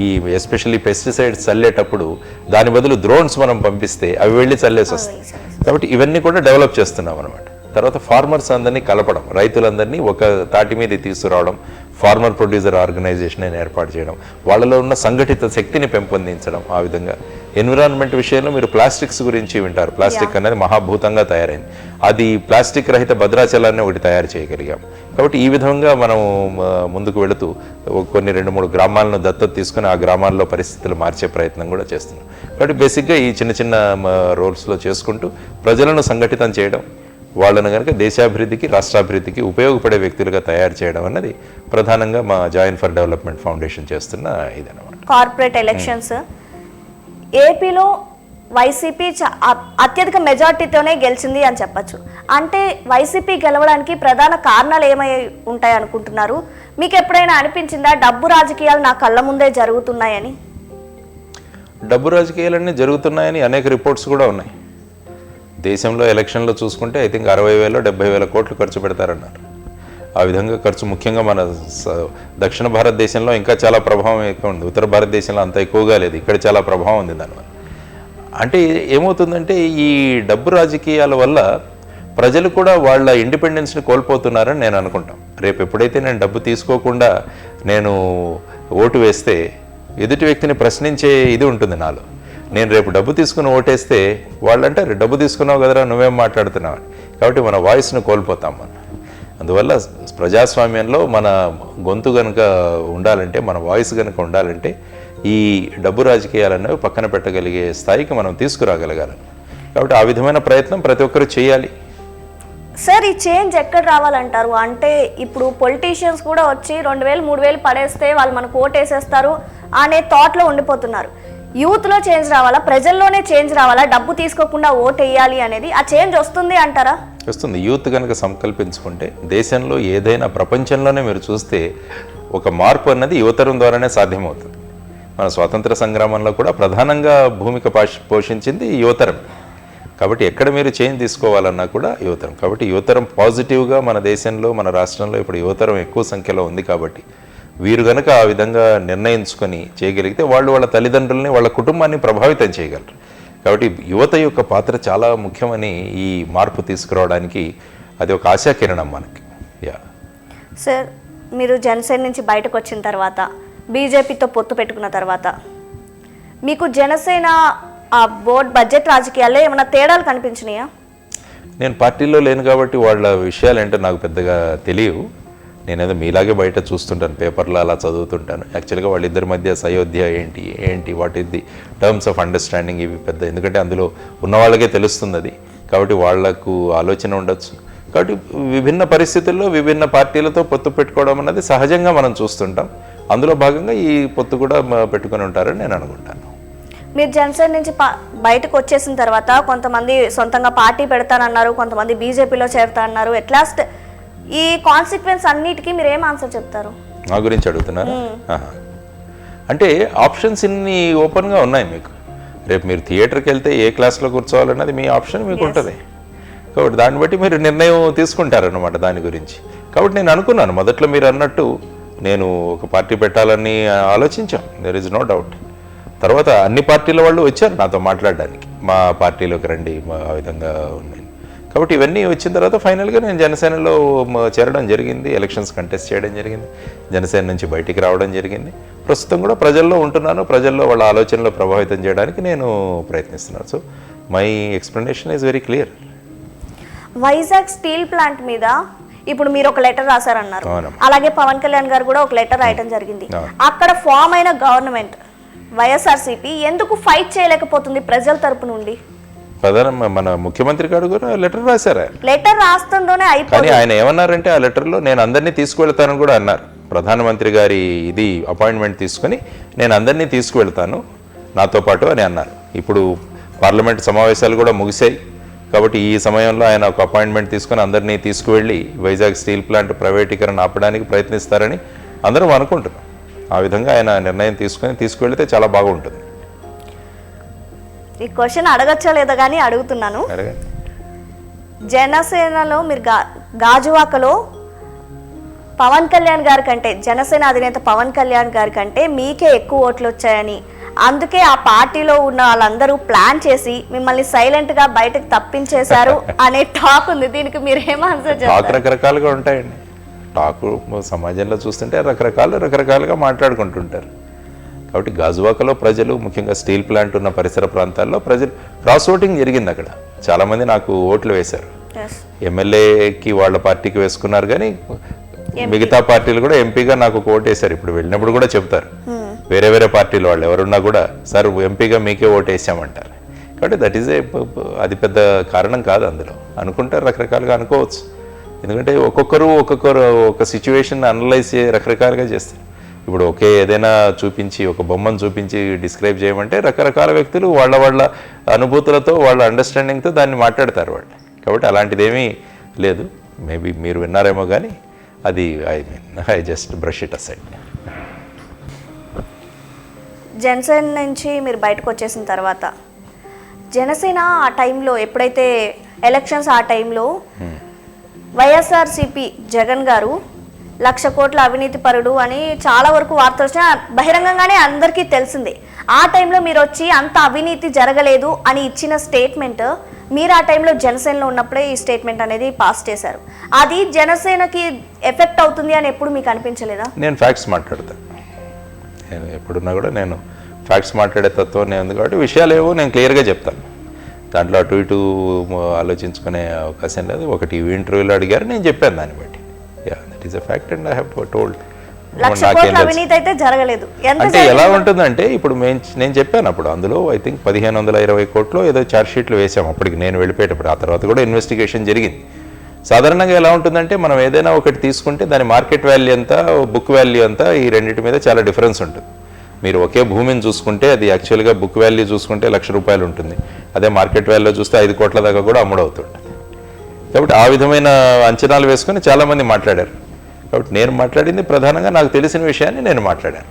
ఈ ఎస్పెషల్లీ పెస్టిసైడ్స్ చల్లేటప్పుడు దాని బదులు డ్రోన్స్ మనం పంపిస్తే అవి వెళ్ళి చల్లేసి వస్తాయి. కాబట్టి ఇవన్నీ కూడా డెవలప్ చేస్తున్నాం అనమాట. తర్వాత ఫార్మర్స్ అందరినీ కలపడం, రైతులందరినీ ఒక తాటి మీద తీసుకురావడం, ఫార్మర్ ప్రొడ్యూసర్ ఆర్గనైజేషన్ ఏర్పాటు చేయడం, వాళ్ళలో ఉన్న సంఘటిత శక్తిని పెంపొందించడం. ఆ విధంగా ఎన్విరాన్మెంట్ విషయంలో మీరు ప్లాస్టిక్స్ గురించి వింటారు. ప్లాస్టిక్ అనేది మహాభూతంగా తయారైంది. అది ప్లాస్టిక్ రహిత భద్రాచలాన్ని ఒకటి తయారు చేయగలిగాం. కాబట్టి ఈ విధంగా మనం ముందుకు వెళుతూ కొన్ని 2-3 గ్రామాలను దత్తత తీసుకుని ఆ గ్రామాల్లో పరిస్థితులు మార్చే ప్రయత్నం కూడా చేస్తున్నాం. కాబట్టి బేసిక్గా ఈ చిన్న చిన్న రోల్స్లో చేసుకుంటూ ప్రజలను సంఘటితం చేయడం, వాళ్ళను కనుక దేశాభివృద్ధికి రాష్ట్రాభివృద్ధికి ఉపయోగపడే వ్యక్తులుగా తయారు చేయడం అన్నది ప్రధానంగా మా జాయిన్ ఫర్ డెవలప్మెంట్ ఫౌండేషన్ చేస్తున్న ఇదన్నమాట. కార్పొరేట్ ఎలక్షన్స్ ఏపీలో వైసీపీ అత్యధిక మెజార్టీతోనే గెలిచింది అని చెప్పచ్చు. అంటే వైసీపీ గెలవడానికి ప్రధాన కారణాలు ఏమై ఉంటాయి అనుకుంటున్నారు? మీకు ఎప్పుడైనా అనిపించిందా డబ్బు రాజకీయాలు నా కళ్ళ ముందే జరుగుతున్నాయని? డబ్బు రాజకీయాలన్నీ జరుగుతున్నాయని అనేక రిపోర్ట్స్ కూడా ఉన్నాయి. దేశంలో ఎలక్షన్లో చూసుకుంటే ఐ థింక్ 60,000-70,000 కోట్లు ఖర్చు పెడతారన్నారు. ఆ విధంగా ఖర్చు ముఖ్యంగా మన దక్షిణ భారతదేశంలో ఇంకా చాలా ప్రభావం ఎక్కువ ఉంది. ఉత్తర భారతదేశంలో అంత ఎక్కువగా లేదు, ఇక్కడ చాలా ప్రభావం ఉంది దానివల్ల. అంటే ఏమవుతుందంటే ఈ డబ్బు రాజకీయాల వల్ల ప్రజలు కూడా వాళ్ళ ఇండిపెండెన్స్ని కోల్పోతున్నారని నేను అనుకుంటాం. రేపు ఎప్పుడైతే నేను డబ్బు తీసుకోకుండా నేను ఓటు వేస్తే ఎదుటి వ్యక్తిని ప్రశ్నించే ఇది ఉంటుంది నాలో. నేను రేపు డబ్బు తీసుకుని ఓటేస్తే వాళ్ళు అంటారు డబ్బు తీసుకున్నావు కదరా నువ్వేం మాట్లాడుతున్నావు. కాబట్టి మన వాయిస్ను కోల్పోతాం మనం. అందువల్ల ప్రజాస్వామ్యంలో మన గొంతు కనుక ఉండాలంటే, మన వాయిస్ కనుక ఉండాలంటే ఈ డబ్బు రాజకీయాలనేవి పక్కన పెట్టగలిగే స్థాయికి మనం తీసుకురాగలగాలి. కాబట్టి ఆ విధమైన ప్రయత్నం ప్రతి ఒక్కరు చేయాలి. సార్, ఈ చేంజ్ ఎక్కడ రావాలంటారు? అంటే ఇప్పుడు పొలిటీషియన్స్ కూడా వచ్చి 2,000-3,000 పడేస్తే వాళ్ళు మనకు ఓటేసేస్తారు అనే థాట్లో ఉండిపోతున్నారు. యూత్లో చేంజ్ రావాలా, ప్రజల్లోనే చేంజ్ రావాలా? డబ్బు తీసుకోకుండా ఓటు వేయాలి అనేది ఆ చేంజ్ వస్తుంది అంటారా? వస్తుంది. యూత్ కనుక సంకల్పించుకుంటే దేశంలో ఏదైనా ప్రపంచంలోనే మీరు చూస్తే ఒక మార్పు అన్నది యువతరం ద్వారానే సాధ్యమవుతుంది. మన స్వాతంత్ర సంగ్రామంలో కూడా ప్రధానంగా భూమిక పోషించింది యువతరం. కాబట్టి ఎక్కడ మీరు చేంజ్ తీసుకోవాలన్నా కూడా యువతరం. కాబట్టి యువతరం పాజిటివ్గా మన దేశంలో మన రాష్ట్రంలో ఇప్పుడు యువతరం ఎక్కువ సంఖ్యలో ఉంది. కాబట్టి వీరు కనుక ఆ విధంగా నిర్ణయించుకొని చేయగలిగితే వాళ్ళు వాళ్ళ తల్లిదండ్రులని వాళ్ళ కుటుంబాన్ని ప్రభావితం చేయగలరు. కాబట్టి యువత యొక్క పాత్ర చాలా ముఖ్యమని ఈ మార్పు తీసుకురావడానికి అది ఒక ఆశాకిరణం మనకి. సార్, మీరు జనసేన నుంచి బయటకు వచ్చిన తర్వాత బీజేపీతో పొత్తు పెట్టుకున్న తర్వాత మీకు జనసేన ఆ బోర్డు బడ్జెట్ రాజకీయాల్లో ఏమైనా తేడాలు కనిపించినాయా? నేను పార్టీలో లేను కాబట్టి వాళ్ళ విషయాలు ఏంటో నాకు పెద్దగా తెలియవు. నేనేదో మీలాగే బయట చూస్తుంటాను, పేపర్లో అలా చదువుతుంటాను. యాక్చువల్గా వాళ్ళిద్దరి మధ్య సయోధ్య ఏంటి what is the terms of understanding ఇవి పెద్ద, ఎందుకంటే అందులో ఉన్న వాళ్ళకే తెలుస్తుంది అది. కాబట్టి వాళ్లకు ఆలోచన ఉండొచ్చు. కాబట్టి విభిన్న పరిస్థితుల్లో విభిన్న పార్టీలతో పొత్తు పెట్టుకోవడం అన్నది సహజంగా మనం చూస్తుంటాం. అందులో భాగంగా ఈ పొత్తు కూడా పెట్టుకొని ఉంటారని నేను అనుకుంటాను. మీరు జనసేన నుంచి బయటకు వచ్చేసిన తర్వాత కొంతమంది సొంతంగా పార్టీ పెడతానన్నారు, కొంతమంది బీజేపీలో చేరతానన్నారు. ఎట్లాస్ట్ ఈ కాన్సిక్వెన్స్ అన్నిటికీ మీరు ఏం ఆన్సర్ చెప్తారు? నా గురించి అడుగుతున్నారు. అంటే ఆప్షన్స్ ఇన్ని ఓపెన్గా ఉన్నాయి మీకు. రేపు మీరు థియేటర్కి వెళ్తే ఏ క్లాస్లో కూర్చోవాలన్నది మీ ఆప్షన్ మీకు ఉంటుంది. కాబట్టి దాన్ని బట్టి మీరు నిర్ణయం తీసుకుంటారన్నమాట దాని గురించి. కాబట్టి నేను అనుకున్నాను మొదట్లో మీరు అన్నట్టు నేను ఒక పార్టీ పెట్టాలని ఆలోచించాం, దెర్ ఇస్ నో డౌట్. తర్వాత అన్ని పార్టీల వాళ్ళు వచ్చారు నాతో మాట్లాడడానికి, మా పార్టీలోకి రండి ఆ విధంగా ఉన్నాయి. కాబట్టి ఇవన్నీ వచ్చిన తర్వాత ఫైనల్గా నేను జనసేనలో చేరడం జరిగింది, ఎలక్షన్స్ కంటెస్ట్ చేయడం జరిగింది, జనసేన నుంచి బయటికి రావడం జరిగింది. ప్రస్తుతం కూడా ప్రజల్లో ఉంటున్నాను, ప్రజల్లో వాళ్ళ ఆలోచనలో ప్రభావితం చేయడానికి నేను ప్రయత్నిస్తున్నాను. So my explanation is very clear. Vizag steel plant మీద ఇప్పుడు మీరు ఒక లెటర్ రాశారన్నారు, అలాగే పవన్ కళ్యాణ్ గారు కూడా ఒక లెటర్ రాయడం జరిగింది. అక్కడ ఫామ్ అయిన గవర్నమెంట్ వైఎస్ఆర్సీపీ ఎందుకు ఫైట్ చేయలేకపోతుంది ప్రజల తరపు నుండి? మన ముఖ్యమంత్రి గారు కూడా లెటర్ రాశారు. లెటర్ రాస్తుందోనే కానీ ఆయన ఏమన్నారంటే ఆ లెటర్లో నేను అందరినీ తీసుకువెళ్తానని కూడా అన్నారు. ప్రధానమంత్రి గారి ఇది అపాయింట్మెంట్ తీసుకుని నేను అందరినీ తీసుకువెళ్తాను నాతో పాటు అని అన్నారు. ఇప్పుడు పార్లమెంట్ సమావేశాలు కూడా ముగిశాయి. కాబట్టి ఈ సమయంలో ఆయన ఒక అపాయింట్మెంట్ తీసుకుని అందరినీ తీసుకువెళ్ళి వైజాగ్ స్టీల్ ప్లాంట్ ప్రైవేటీకరణ ఆపడానికి ప్రయత్నిస్తారని అందరం అనుకుంటున్నాం. ఆ విధంగా ఆయన నిర్ణయం తీసుకువెళ్తే చాలా బాగుంటుంది. ఈ క్వశ్చన్ అడగచ్చో లేదో కానీ అడుగుతున్నాను. జనసేనలో మీరు గాజువాకలో పవన్ కళ్యాణ్ గారి కంటే, జనసేన అధినేత పవన్ కళ్యాణ్ గారి కంటే మీకే ఎక్కువ ఓట్లు వచ్చాయని, అందుకే ఆ పార్టీలో ఉన్న వాళ్ళందరూ ప్లాన్ చేసి మిమ్మల్ని సైలెంట్ గా బయటకు తప్పించేశారు అనే టాక్ ఉంది. దీనికి మీరు ఏం ఆన్సర్ చేస్తారు? రకరకాలుగా ఉంటాయండి టాకు. సమాజంలో చూస్తుంటే రకరకాలుగా మాట్లాడుకుంటుంటారు. కాబట్టి గాజువాకలో ప్రజలు, ముఖ్యంగా స్టీల్ ప్లాంట్ ఉన్న పరిసర ప్రాంతాల్లో ప్రజలు క్రాస్ ఓటింగ్ జరిగింది. అక్కడ చాలామంది నాకు ఓట్లు వేశారు. ఎమ్మెల్యేకి వాళ్ళ పార్టీకి వేసుకున్నారు, కానీ మిగతా పార్టీలు కూడా ఎంపీగా నాకు ఒక ఓటు వేశారు. ఇప్పుడు వెళ్ళినప్పుడు కూడా చెప్తారు వేరే వేరే పార్టీల వాళ్ళు ఎవరున్నా కూడా సార్ ఎంపీగా మీకే ఓటు వేసామంటారు. కాబట్టి దట్ ఈజ్ అది పెద్ద కారణం కాదు. అందులో అనుకుంటారు, రకరకాలుగా అనుకోవచ్చు. ఎందుకంటే ఒక్కొక్కరు ఒక సిచ్యువేషన్ అనలైజ్ రకరకాలుగా చేస్తారు. ఇప్పుడు ఒకే ఏదైనా చూపించి ఒక బొమ్మను చూపించి డిస్క్రైబ్ చేయమంటే రకరకాల వ్యక్తులు వాళ్ళ అనుభూతులతో వాళ్ళ అండర్స్టాండింగ్తో దాన్ని మాట్లాడతారు వాళ్ళు. కాబట్టి అలాంటిదేమీ లేదు. మేబీ మీరు విన్నారేమో కానీ అది I just brush it aside. Janasena నుంచి మీరు బయటకు వచ్చేసిన తర్వాత జనసేన ఆ టైంలో ఎప్పుడైతే ఎలక్షన్స్ ఆ టైంలో వైఎస్ఆర్సీపీ జగన్ గారు 1,00,000 కోట్ల అవినీతి పరుడు అని చాలా వరకు వార్తలు వచ్చినా బహిరంగంగానే అందరికీ తెలిసిందే. ఆ టైంలో మీరు వచ్చి అంత అవినీతి జరగలేదు అని ఇచ్చిన స్టేట్మెంట్ మీరు ఆ టైంలో జనసేనలో ఉన్నప్పుడే ఈ స్టేట్మెంట్ అనేది పాస్ చేశారు. అది జనసేనకి ఎఫెక్ట్ అవుతుంది అని ఎప్పుడు మీకు అనిపించలేదా? నేను ఫ్యాక్ట్స్ మాట్లాడతాను. నేను ఎప్పుడున్నా కూడా నేను ఫ్యాక్ట్స్ మాట్లాడే తత్వం నేను ఉంది కాబట్టి విషయాలు ఏవో నేను క్లియర్గా చెప్తాను. దాంట్లో అటు ఇటు ఆలోచించుకునే అవకాశం లేదు. ఒక టీవీ ఇంటర్వ్యూలో అడిగారు, నేను చెప్పాను దాన్ని బట్టి. That is a fact and I have told. 1,00,000 కోట్ల అవినీతి అయితే జరగలేదు అంటే ఎలా ఉంటుందంటే ఇప్పుడు నేను చెప్పాను అప్పుడు అందులో ఐ థింక్ 1,520 కోట్లు ఏదో ఛార్జ్ షీట్లు వేసాము అప్పటికి నేను వెళ్ళిపోయేటప్పుడు. ఆ తర్వాత కూడా ఇన్వెస్టిగేషన్ జరిగింది. సాధారణంగా ఎలా ఉంటుందంటే మనం ఏదైనా ఒకటి తీసుకుంటే దాని మార్కెట్ వాల్యూ ఎంత, బుక్ వాల్యూ ఎంత, ఈ రెండింటి మీద చాలా డిఫరెన్స్ ఉంటుంది. మీరు ఒకే భూమిని చూసుకుంటే అది యాక్చువల్గా బుక్ వాల్యూ చూసుకుంటే 1,00,000 రూపాయలు ఉంటుంది. అదే మార్కెట్ వాల్యూ చూస్తే 5 కోట్ల దాకా కూడా అమ్ముడవుతుంది. కాబట్టి ఆ విధమైన అంచనాలు వేసుకొని చాలామంది మాట్లాడారు. కాబట్టి నేను మాట్లాడింది ప్రధానంగా నాకు తెలిసిన విషయాన్ని నేను మాట్లాడాను.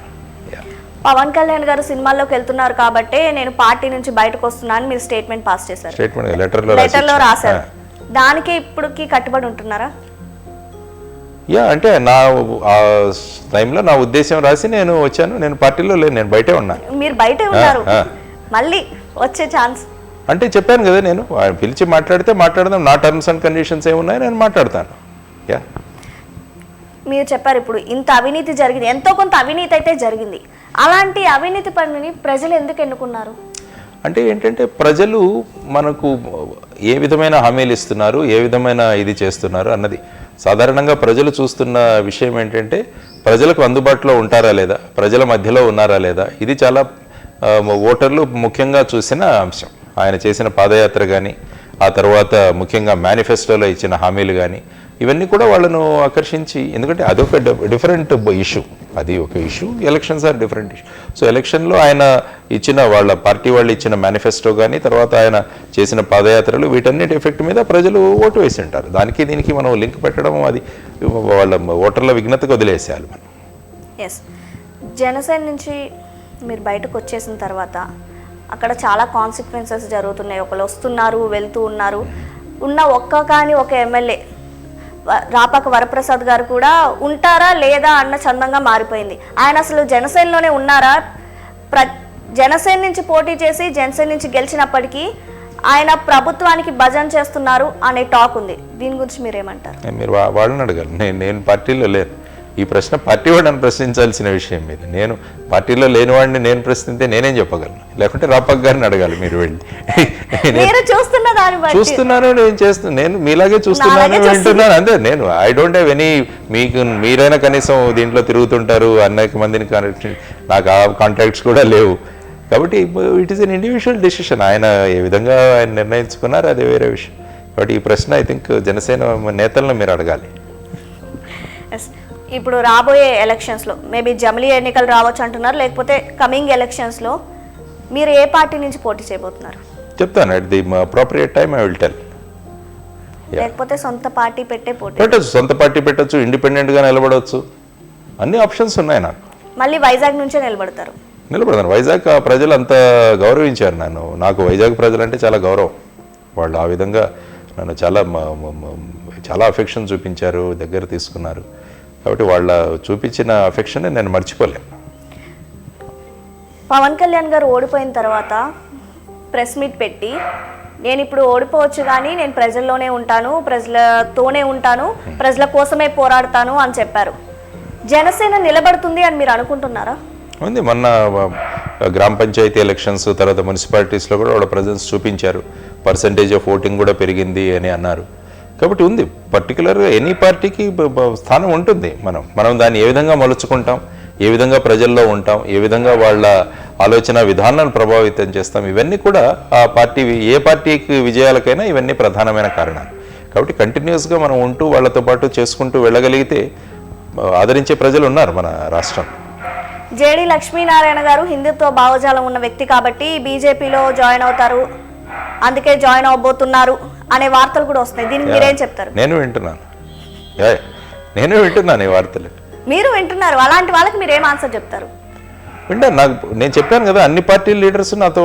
పవన్ కళ్యాణ్ గారు సినిమాల్లోకి వెళ్తున్నారు కాబట్టి నేను పార్టీ నుంచి బయటకు వస్తున్నాను మీరు స్టేట్మెంట్ పాస్ చేశారు. స్టేట్మెంట్ లెటర్లో రాశారు. దానికి ఇప్పటికి కట్టుబడి ఉంటున్నారా? అంటే నా ఆ టైంలో నా ఉద్దేశం రాసి నేను వచ్చాను. నేను పార్టీలో లేను, నేను బయటే ఉన్నాను. మీరు బయటే ఉన్నారు, మళ్ళీ వచ్చే ఛాన్స్ అంటే చెప్పాను కదా, నేను పిలిచి మాట్లాడితే మాట్లాడదాం. నా టర్మ్స్ అండ్ కండిషన్స్ ఏమున్నాయో నేను మాట్లాడతాను. మీరు చెప్పారు ఇప్పుడు ఇంత అవినీతి జరిగింది, ఎంతో కొంత అవినీతి అయితే జరిగింది. అలాంటి అవినీతి పనిని ప్రజలు ఎందుకు ఎన్నుకున్నారు? అంటే ఏంటంటే ప్రజలు మనకు ఏ విధమైన హామీలు ఇస్తున్నారు, ఏ విధమైన ఇది చేస్తున్నారు అన్నది సాధారణంగా ప్రజలు చూస్తున్న విషయం ఏంటంటే ప్రజలకు అందుబాటులో ఉంటారా లేదా, ప్రజల మధ్యలో ఉన్నారా లేదా, ఇది చాలా ఓటర్లు ముఖ్యంగా చూసిన అంశం. ఆయన చేసిన పాదయాత్ర కానీ ఆ తర్వాత ముఖ్యంగా మేనిఫెస్టోలో ఇచ్చిన హామీలు కానీ ఇవన్నీ కూడా వాళ్ళను ఆకర్షించి, ఎందుకంటే అదొక డిఫరెంట్ ఇష్యూ, అది ఒక ఇష్యూ. Elections are different issue. So ఎలక్షన్లో ఆయన ఇచ్చిన వాళ్ళ పార్టీ వాళ్ళు ఇచ్చిన మేనిఫెస్టో కానీ తర్వాత ఆయన చేసిన పాదయాత్రలు వీటన్నిటి ఎఫెక్ట్ మీద ప్రజలు ఓటు వేసి ఉంటారు. దానికి దీనికి మనం లింక్ పెట్టడం అది వాళ్ళ ఓటర్ల విఘ్నతకు వదిలేసేయాలి మనం. ఎస్, జనసేన నుంచి మీరు బయటకు వచ్చేసిన తర్వాత అక్కడ చాలా కాన్సిక్వెన్సెస్ జరుగుతున్నాయి. ఒకళ్ళు వస్తున్నారు, వెళ్తూ ఉన్నారు. ఉన్న ఒక ఎమ్మెల్యే రాపాక వరప్రసాద్ గారు కూడా ఉంటారా లేదా అన్న చందంగా మారిపోయింది. ఆయన అసలు జనసేనలోనే ఉన్నారా? జనసేన నుంచి పోటీ చేసి జనసేన నుంచి గెలిచినప్పటికీ ఆయన ప్రభుత్వానికి భజన చేస్తున్నారు అనే టాక్ ఉంది. దీని గురించి మీరేమంటారు? మీరు వాళ్ళని అడగాలి, నేను పార్టీలో లేను. ఈ ప్రశ్న పార్టీ వాడిని ప్రశ్నించాల్సిన విషయం మీద. నేను పార్టీలో లేని వాడిని నేను ప్రశ్నిస్తే నేనేం చెప్పగలను? లేకుంటే రాపాక్ గారిని అడగాలి మీరు వెళ్ళి. చూస్తున్నాను, నేను చేస్తున్నాను, నేను మీలాగే చూస్తున్నాను, వింటున్నాను, అంతే. నేను ఐ డోంట్ హ్యావ్ ఎనీ, మీరైనా కనీసం దీంట్లో తిరుగుతుంటారు, అనేక మందిని నాకు ఆ కాంటాక్ట్స్ కూడా లేవు. కాబట్టి it is an individual decision. ఆయన ఏ విధంగా ఆయన నిర్ణయించుకున్నారు అది వేరే విషయం. కాబట్టి ఈ ప్రశ్న ఐ థింక్ జనసేన నేతలను మీరు అడగాలి. ఇప్పుడు రాబోయే ఎలక్షన్స్లో మేబీ జమిలీ ఎన్నికలు రావచ్చు అంటున్నారు, లేకపోతే కమింగ్ ఎలక్షన్స్లో మీరు ఏ పార్టీ నుంచి పోటీ చేయబోతున్నారు? చెప్తాను, at the appropriate time I will tell. లేకపోతే సొంత పార్టీ పెట్టచ్చు, సొంత పార్టీ పెట్టచ్చు, ఇండిపెండెంట్గా నిలబడవచ్చు, అన్ని ఆప్షన్స్ ఉన్నాయి నాకు. మళ్ళీ వైజాగ్ నుంచే నిలబడతాను. వైజాగ్ ప్రజలు అంత గౌరవించారు నన్ను. నాకు వైజాగ్ ప్రజలంటే చాలా గౌరవం. వాళ్ళు ఆ విధంగా నన్ను చాలా అఫెక్షన్ చూపించారు, దగ్గర తీసుకున్నారు. కాబట్టి వాళ్ళ చూపించిన అఫెక్షన్ నేను మర్చిపోలేను. పవన్ కళ్యాణ్ గారు ఓడిపోయిన తర్వాత ప్రెస్ మీట్ పెట్టి నేను ఇప్పుడు ఓడిపోవచ్చు కానీ నేను ప్రజల్లోనే ఉంటాను, ప్రజలతోనే ఉంటాను, ప్రజల కోసమే పోరాడతాను అని చెప్పారు. జనసేన నిలబడుతుంది అని మీరు అనుకుంటున్నారా? ఉంది, మొన్న గ్రామ పంచాయతీ ఎలక్షన్స్ తర్వాత మున్సిపాలిటీస్లో కూడా వాళ్ళ ప్రజెన్స్ చూపించారు. పర్సంటేజ్ ఆఫ్ ఓటింగ్ కూడా పెరిగింది అని అన్నారు. కాబట్టి ఉంది పర్టికులర్గా ఎనీ పార్టీకి స్థానం ఉంటుంది. మనం దాన్ని ఏ విధంగా మలుచుకుంటాం, ఏ విధంగా ప్రజల్లో ఉంటాం, ఏ విధంగా వాళ్ళ ఆలోచన విధానాలను ప్రభావితం చేస్తాం, ఇవన్నీ కూడా ఆ పార్టీ ఏ పార్టీకి విజయాలకైనా ఇవన్నీ ప్రధానమైన కారణాలు. కాబట్టి కంటిన్యూస్గా మనం ఉంటూ వాళ్ళతో పాటు చేసుకుంటూ వెళ్ళగలిగితే ఆదరించే ప్రజలు ఉన్నారు మన రాష్ట్రం. జేడి లక్ష్మీనారాయణ గారు హిందుత్వ భావజాలం ఉన్న వ్యక్తి కాబట్టి బీజేపీలో జాయిన్ అవుతారు, అందుకే జాయిన్ అవబోతున్నారు అనే వార్తలు కూడా వస్తున్నాయి. దీనికి మీరేం చెప్తారు? నేను వింటున్నాను ఈ వార్తలు. మీరు వింటున్నారు, అలాంటి వాళ్ళకి మీరు ఏం ఆన్సర్ చెప్తారు? వింటాను. నేను చెప్పాను కదా, అన్ని పార్టీ లీడర్స్ నాతో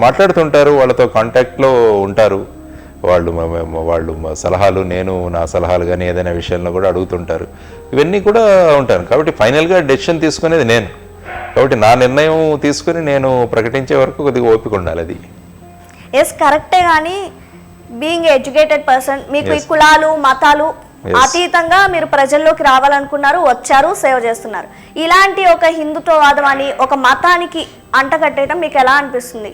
మాట్లాడుతుంటారు, వాళ్ళతో కాంటాక్ట్లో ఉంటారు. వాళ్ళు సలహాలు, నేను నా సలహాలు కానీ ఏదైనా విషయంలో కూడా అడుగుతుంటారు. ఇవన్నీ కూడా ఉంటాను. కాబట్టి ఫైనల్గా డెసిషన్ తీసుకునేది నేను. కాబట్టి నా నిర్ణయం తీసుకుని నేను ప్రకటించే వరకు కొద్దిగా ఓపిక ఉండాలి. అది ఎస్ కరెక్టే, కానీ బీయింగ్ ఎడ్యుకేటెడ్ పర్సన్ మీకు ఈ కులాలు మతాలు అతీతంగా మీరు ప్రజల్లోకి రావాలనుకున్నారు, వచ్చారు, సేవ చేస్తున్నారు. ఇలాంటి ఒక హిందుత్వవాదం అని ఒక మతానికి అంటగట్టేయడం మీకు ఎలా అనిపిస్తుంది?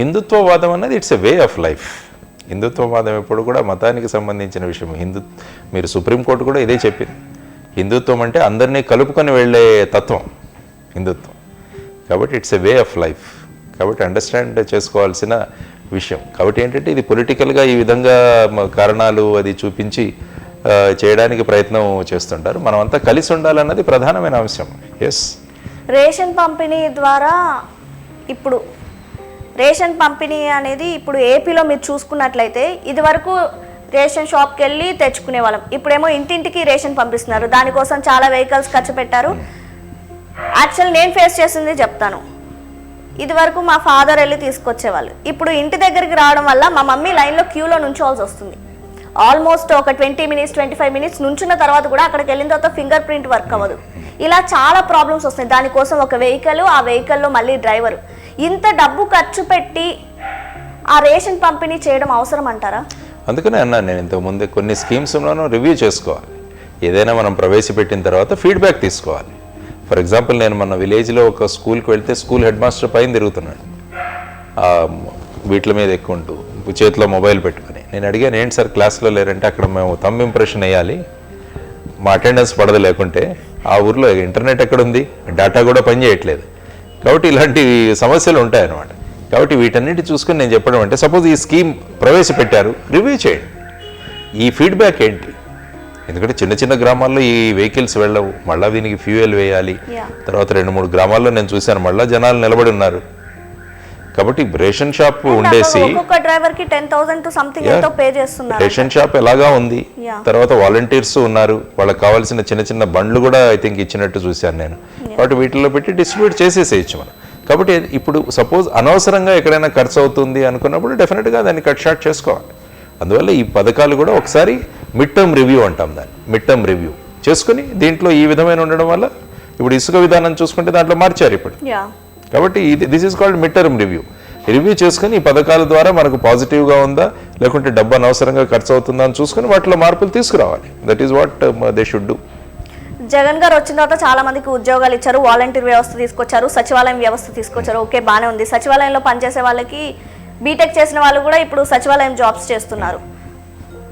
హిందుత్వవాదం అన్నది it's a way of life. హిందుత్వవాదం ఎప్పుడు కూడా మతానికి సంబంధించిన విషయం. మీరు సుప్రీంకోర్టు కూడా ఇదే చెప్పింది. హిందుత్వం అంటే అందరినీ కలుపుకొని వెళ్ళే తత్వం హిందుత్వం. కాబట్టి it's a way of life. కాబట్టి అండర్స్టాండ్ చేసుకోవాల్సిన విషయం. కాబట్టి ఏంటంటే ఇది పొలిటికల్గా ఈ విధంగా కారణాలు అది చూపించి చేయడానికి ప్రయత్నం చేస్తుంటారు. మనమంతా కలిసి ఉండాలన్నది ప్రధానమైన అంశం. ఎస్, రేషన్ పంపిణీ ద్వారా ఇప్పుడు రేషన్ పంపిణీ అనేది ఇప్పుడు ఏపీలో మీరు చూసుకున్నట్లయితే ఇదివరకు రేషన్ షాప్కి వెళ్ళి తెచ్చుకునే వాళ్ళం, ఇప్పుడేమో ఇంటింటికి రేషన్ పంపిస్తున్నారు. దానికోసం చాలా వెహికల్స్ ఖర్చు పెట్టారు. యాక్చువల్ నేను ఫేస్ చేసింది చెప్తాను. ఇదివరకు మా ఫాదర్ వెళ్ళి తీసుకొచ్చేవాళ్ళు, ఇప్పుడు ఇంటి దగ్గరికి రావడం వల్ల మా మమ్మీ లైన్లో క్యూలో నుంచోవాల్సి వస్తుంది. ఆల్మోస్ట్ ఒక 20 minutes 25 minutes నుంచున్న తర్వాత కూడా అక్కడికి వెళ్ళిన తర్వాత ఫింగర్ ప్రింట్ వర్క్ అవ్వదు. ఇలా చాలా ప్రాబ్లమ్స్ వస్తాయి. దానికోసం ఒక వెహికల్, ఆ వెహికల్లో మళ్ళీ డ్రైవరు, ఇంత డబ్బు ఖర్చు పెట్టి ఆ రేషన్ పంపిణీ చేయడం అవసరం అంటారా? అందుకనే అన్నాను నేను ఇంతకుముందే, కొన్ని స్కీమ్స్లోనూ రివ్యూ చేసుకోవాలి. ఏదైనా మనం ప్రవేశపెట్టిన తర్వాత ఫీడ్బ్యాక్ తీసుకోవాలి. ఫర్ ఎగ్జాంపుల్, నేను మన విలేజ్లో ఒక స్కూల్కి వెళ్తే స్కూల్ హెడ్ మాస్టర్ పైన తిరుగుతున్నాడు, వీట్ల మీద ఎక్కుంటూ చేతిలో మొబైల్ పెట్టుకుని. నేను అడిగాను, ఏంటి సార్ క్లాస్లో లేరంటే, అక్కడ మేము థంబ్ ఇంప్రెషన్ వేయాలి, మా అటెండెన్స్ పడదు, లేకుంటే ఆ ఊర్లో ఇంటర్నెట్ ఎక్కడుంది, డేటా కూడా పనిచేయట్లేదు. కాబట్టి ఇలాంటి సమస్యలు ఉంటాయన్నమాట. కాబట్టి వీటన్నిటి చూసుకొని నేను చెప్పడం అంటే, సపోజ్ ఈ స్కీమ్ ప్రవేశపెట్టారు, రివ్యూ చేయండి, ఈ ఫీడ్బ్యాక్ ఏంటి. ఎందుకంటే చిన్న చిన్న గ్రామాల్లో ఈ వెహికల్స్ వెళ్ళవు, మళ్ళీ దీనికి ఫ్యూయల్ వేయాలి. తర్వాత 2-3 గ్రామాల్లో నేను చూశాను, మళ్ళీ జనాలు నిలబడి ఉన్నారు. కాబట్టి రేషన్ షాప్ ఉండేసి డ్రైవర్కి 10,000 to something ఎంతో పే చేస్తున్నారు. రేషన్ షాప్ ఎలాగా ఉంది. తర్వాత వాలంటీర్స్ ఉన్నారు, వాళ్ళకి కావాల్సిన చిన్న చిన్న బండ్లు కూడా ఐ థింక్ ఇచ్చినట్టు చూశాను నేను. కాబట్టి వీటిలో పెట్టి డిస్ట్రిబ్యూట్ చేసేసేయచ్చు మనం. కాబట్టి ఇప్పుడు సపోజ్ అనవసరంగా ఎక్కడైనా ఖర్చు అవుతుంది అనుకున్నప్పుడు డెఫినెట్గా దాన్ని కట్ షార్ట్ చేసుకోవాలి. అందువల్ల ఈ పథకాలు కూడా ఒకసారి మిడ్ టర్మ్ రివ్యూ అంటాం దాన్ని. మిడ్ టర్మ్ రివ్యూ చేసుకుని దీంట్లో ఈ విధమైన ఉండడం వల్ల, ఇప్పుడు ఇసుక విధానం చూసుకుంటే దాంట్లో మార్చారు ఇప్పుడు. కాబట్టి this is called mid term review. Review చేసుకుని ఈ పథకాల ద్వారా మనకు పాజిటివ్గా ఉందా, లేకుంటే డబ్బు అనవసరంగా ఖర్చు అవుతుందా అని చూసుకుని వాటిలో మార్పులు తీసుకురావాలి. That is what they should do. Jagan గారు వచ్చిన తర్వాత చాలా మందికి ఉద్యోగాలు ఇచ్చారు, వాలంటీర్ వ్యవస్థ తీసుకొచ్చారు, సచివాలయం వ్యవస్థ తీసుకొచ్చారు. ఓకే, బాగానే ఉంది. సచివాలయంలో పనిచేసే వాళ్ళకి బీటెక్ చేసిన వాళ్ళు కూడా ఇప్పుడు సచివాలయం జాబ్స్ చేస్తున్నారు.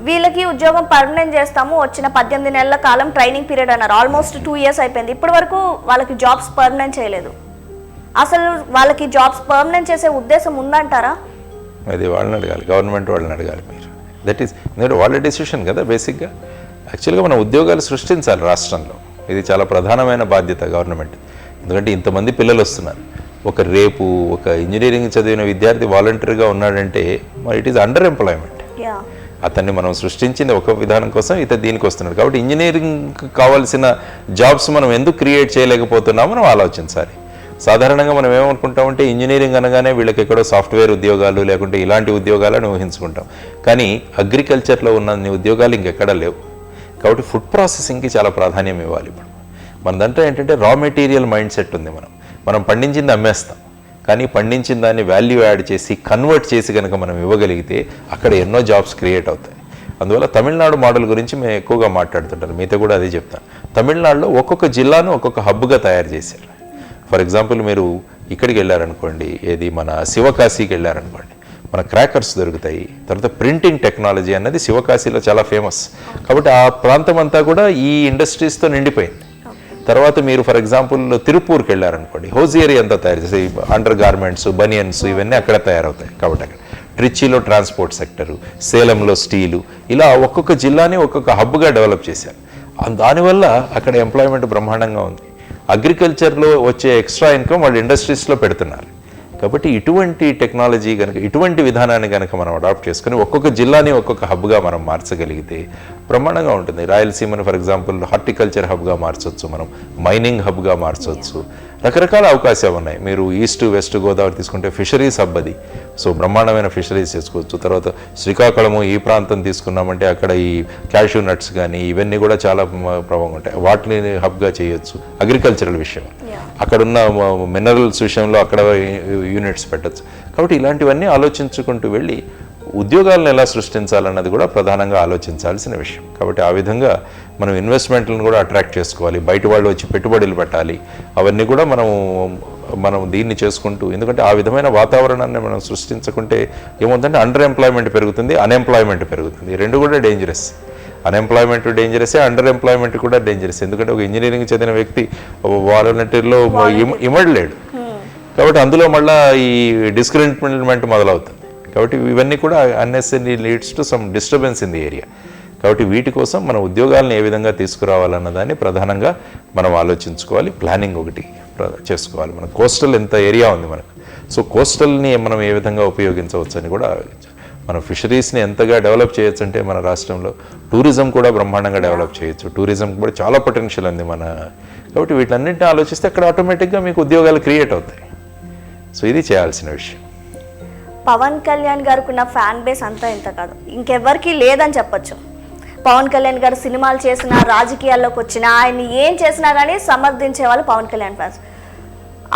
వీళ్ళకి ఉద్యోగం పర్మనెంట్ చేస్తాము, వచ్చిన 18 నెలల కాలం ట్రైనింగ్ పీరియడ్ అన్నారు. ఆల్మోస్ట్ 2 years అయిపోయింది, ఇప్పటి వరకు వాళ్ళకి జాబ్స్ పర్మనెంట్ చేయలేదు. అసలు వాళ్ళకి జాబ్స్ పర్మనెంట్ చేసే ఉద్దేశం ఉందంటారా? అది వాళ్ళని అడగాలి, గవర్నమెంట్ వాళ్ళని అడగాలి మీరు. దట్ ఈస్ ఎందుకంటే వాళ్ళ డెసిషన్ కదా బేసిక్గా. యాక్చువల్గా మనం ఉద్యోగాలు సృష్టించాలి రాష్ట్రంలో. ఇది చాలా ప్రధానమైన బాధ్యత గవర్నమెంట్. ఎందుకంటే ఇంతమంది పిల్లలు వస్తున్నారు. రేపు ఒక ఇంజనీరింగ్ చదివిన విద్యార్థి వాలంటీర్గా ఉన్నాడంటే ఇట్ ఈస్ అండర్ ఎంప్లాయ్మెంట్. అతన్ని మనం సృష్టించింది ఒక విధానం కోసం, దీనికి వస్తున్నాడు. కాబట్టి ఇంజనీరింగ్ కావాల్సిన జాబ్స్ మనం ఎందుకు క్రియేట్ చేయలేకపోతున్నామో మనం ఆలోచించాలి. సాధారణంగా మనం ఏమనుకుంటామంటే ఇంజనీరింగ్ అనగానే వీళ్ళకి ఎక్కడో సాఫ్ట్వేర్ ఉద్యోగాలు లేకుంటే ఇలాంటి ఉద్యోగాలను ఊహించుకుంటాం. కానీ అగ్రికల్చర్లో ఉన్న ఉద్యోగాలు ఇంకెక్కడా లేవు. కాబట్టి ఫుడ్ ప్రాసెసింగ్కి చాలా ప్రాధాన్యం ఇవ్వాలి. ఇప్పుడు మనదంటే ఏంటంటే రా మెటీరియల్ మైండ్ సెట్ ఉంది. మనం పండించింది అమ్మేస్తాం, కానీ పండించిన దాన్ని వాల్యూ యాడ్ చేసి కన్వర్ట్ చేసి కనుక మనం ఇవ్వగలిగితే అక్కడ ఎన్నో జాబ్స్ క్రియేట్ అవుతాయి. అందువల్ల తమిళనాడు మోడల్ గురించి మేము ఎక్కువగా మాట్లాడుతుంటారు, మీతో కూడా అదే చెప్తాను. తమిళనాడులో ఒక్కొక్క జిల్లాను ఒక్కొక్క హబ్గా తయారు చేశారు. ఫర్ ఎగ్జాంపుల్, మీరు ఇక్కడికి వెళ్ళారనుకోండి, ఏది మన శివకాశీకి వెళ్ళారనుకోండి, మన క్రాకర్స్ దొరుకుతాయి, తర్వాత ప్రింటింగ్ టెక్నాలజీ అన్నది శివకాశీలో చాలా ఫేమస్. కాబట్టి ఆ ప్రాంతం అంతా కూడా ఈ ఇండస్ట్రీస్తో నిండిపోయింది. తర్వాత మీరు ఫర్ ఎగ్జాంపుల్ తిరుపూర్కి వెళ్ళారనుకోండి, హోజియరీ అంతా తయారు చేసే అండర్ గార్మెంట్స్, బనియన్స్ ఇవన్నీ అక్కడ తయారవుతాయి. కాబట్టి అక్కడ ట్రిచ్చిలో ట్రాన్స్పోర్ట్ సెక్టరు, సేలంలో స్టీలు, ఇలా ఒక్కొక్క జిల్లాని ఒక్కొక్క హబ్గా డెవలప్ చేశారు. దానివల్ల అక్కడ ఎంప్లాయ్మెంట్ బ్రహ్మాండంగా ఉంది. అగ్రికల్చర్లో వచ్చే ఎక్స్ట్రా ఇన్కమ్ వాళ్ళు ఇండస్ట్రీస్లో పెడుతున్నారు. కాబట్టి ఇటువంటి టెక్నాలజీ కనుక, ఇటువంటి విధానాన్ని కనుక మనం అడాప్ట్ చేసుకుని ఒక్కొక్క జిల్లాని ఒక్కొక్క హబ్గా మనం మార్చగలిగితే బ్రహ్మాండంగా ఉంటుంది. రాయలసీమని ఫర్ ఎగ్జాంపుల్ హార్టికల్చర్ హబ్గా మార్చవచ్చు, మనం మైనింగ్ హబ్గా మార్చవచ్చు. రకరకాల అవకాశాలు ఉన్నాయి. మీరు ఈస్ట్ వెస్ట్ గోదావరి తీసుకుంటే ఫిషరీస్ హబ్ అది, సో బ్రహ్మాండమైన ఫిషరీస్ చేసుకోవచ్చు. తర్వాత శ్రీకాకుళము ఈ ప్రాంతం తీసుకున్నామంటే అక్కడ ఈ క్యాష్యూ నట్స్ కానీ ఇవన్నీ కూడా చాలా ప్రభావం ఉంటాయి, వాటిని హబ్గా చేయొచ్చు. అగ్రికల్చరల్ విషయం, అక్కడున్న మినరల్స్ విషయంలో అక్కడ యూనిట్స్ పెట్టచ్చు. కాబట్టి ఇలాంటివన్నీ ఆలోచించుకుంటూ వెళ్ళి ఉద్యోగాలను ఎలా సృష్టించాలన్నది కూడా ప్రధానంగా ఆలోచించాల్సిన విషయం. కాబట్టి ఆ విధంగా మనం ఇన్వెస్ట్మెంట్లను కూడా అట్రాక్ట్ చేసుకోవాలి, బయట వాళ్ళు వచ్చి పెట్టుబడులు పెట్టాలి. అవన్నీ కూడా మనం దీన్ని చేసుకుంటూ, ఎందుకంటే ఆ విధమైన వాతావరణాన్ని మనం సృష్టించకుంటే ఏమవుతుందంటే అండర్ ఎంప్లాయ్మెంట్ పెరుగుతుంది, అన్ఎంప్లాయ్మెంట్ పెరుగుతుంది. ఈ రెండు కూడా డేంజరస్. అన్ఎంప్లాయ్మెంట్ డేంజరసే, అండర్ ఎంప్లాయ్మెంట్ కూడా డేంజరస్. ఎందుకంటే ఒక ఇంజనీరింగ్ చదివిన వ్యక్తి వాలంటీర్లో ఇమడలేడు. కాబట్టి అందులో మళ్ళీ ఈ డిస్కరెంట్మెంట్ మొదలవుతుంది. కాబట్టి ఇవన్నీ కూడా unnecessary leads to some disturbance in the area. కాబట్టి వీటి కోసం మన ఉద్యోగాలను ఏ విధంగా తీసుకురావాలన్న దాన్ని ప్రధానంగా మనం ఆలోచించుకోవాలి. ప్లానింగ్ ఒకటి చేసుకోవాలి. మన కోస్టల్ ఎంత ఏరియా ఉంది మనకు, సో కోస్టల్ని మనం ఏ విధంగా ఉపయోగించవచ్చు అని కూడా ఆలోచించాలి. మన ఫిషరీస్ని ఎంతగా డెవలప్ చేయొచ్చు అంటే మన రాష్ట్రంలో టూరిజం కూడా బ్రహ్మాండంగా డెవలప్ చేయొచ్చు. టూరిజం కూడా చాలా పొటెన్షియల్ ఉంది మన. కాబట్టి వీటన్నింటిని ఆలోచిస్తే అక్కడ ఆటోమేటిక్గా మీకు ఉద్యోగాలు క్రియేట్ అవుతాయి. సో ఇది చేయాల్సిన విషయం. పవన్ కళ్యాణ్ గారికి ఉన్న ఫ్యాన్ బేస్ అంతా ఇంత కాదు, ఇంకెవ్వరికి లేదని చెప్పొచ్చు. పవన్ కళ్యాణ్ గారు సినిమాలు చేసినా, రాజకీయాల్లోకి వచ్చినా, ఆయన ఏం చేసినా కానీ సమర్థించే వాళ్ళు పవన్ కళ్యాణ్ ఫ్యాన్స్.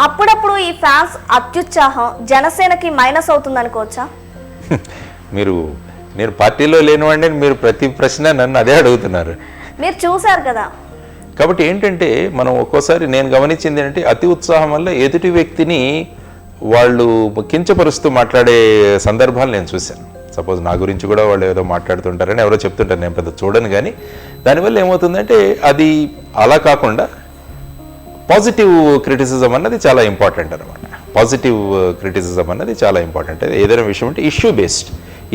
అప్పుడప్పుడు ఈ ఫ్యాన్స్ అత్యుత్సాహం జనసేనకి మైనస్ అవుతుంది అనుకోవచ్చా? నేను పార్టీలో లేనివాడిని, మీరు ప్రతి ప్రశ్న నన్ను అదే అడుగుతున్నారు. మీరు చూశారు కదా. కాబట్టి ఏంటంటే మనం ఒక్కోసారి నేను గమనించింది ఏంటంటే అతి ఉత్సాహం వల్ల ఎదుటి వ్యక్తిని వాళ్ళు కించపరుస్తూ మాట్లాడే సందర్భాలు నేను చూశాను. సపోజ్ నా గురించి కూడా వాళ్ళు ఏదో మాట్లాడుతుంటారని ఎవరో చెప్తుంటారు, నేను పెద్ద చూడను. కానీ దానివల్ల ఏమవుతుందంటే అది అలా కాకుండా పాజిటివ్ క్రిటిసిజం అన్నది చాలా ఇంపార్టెంట్ అనమాట. పాజిటివ్ క్రిటిసిజం అన్నది చాలా ఇంపార్టెంట్. ఏదైనా విషయం అంటే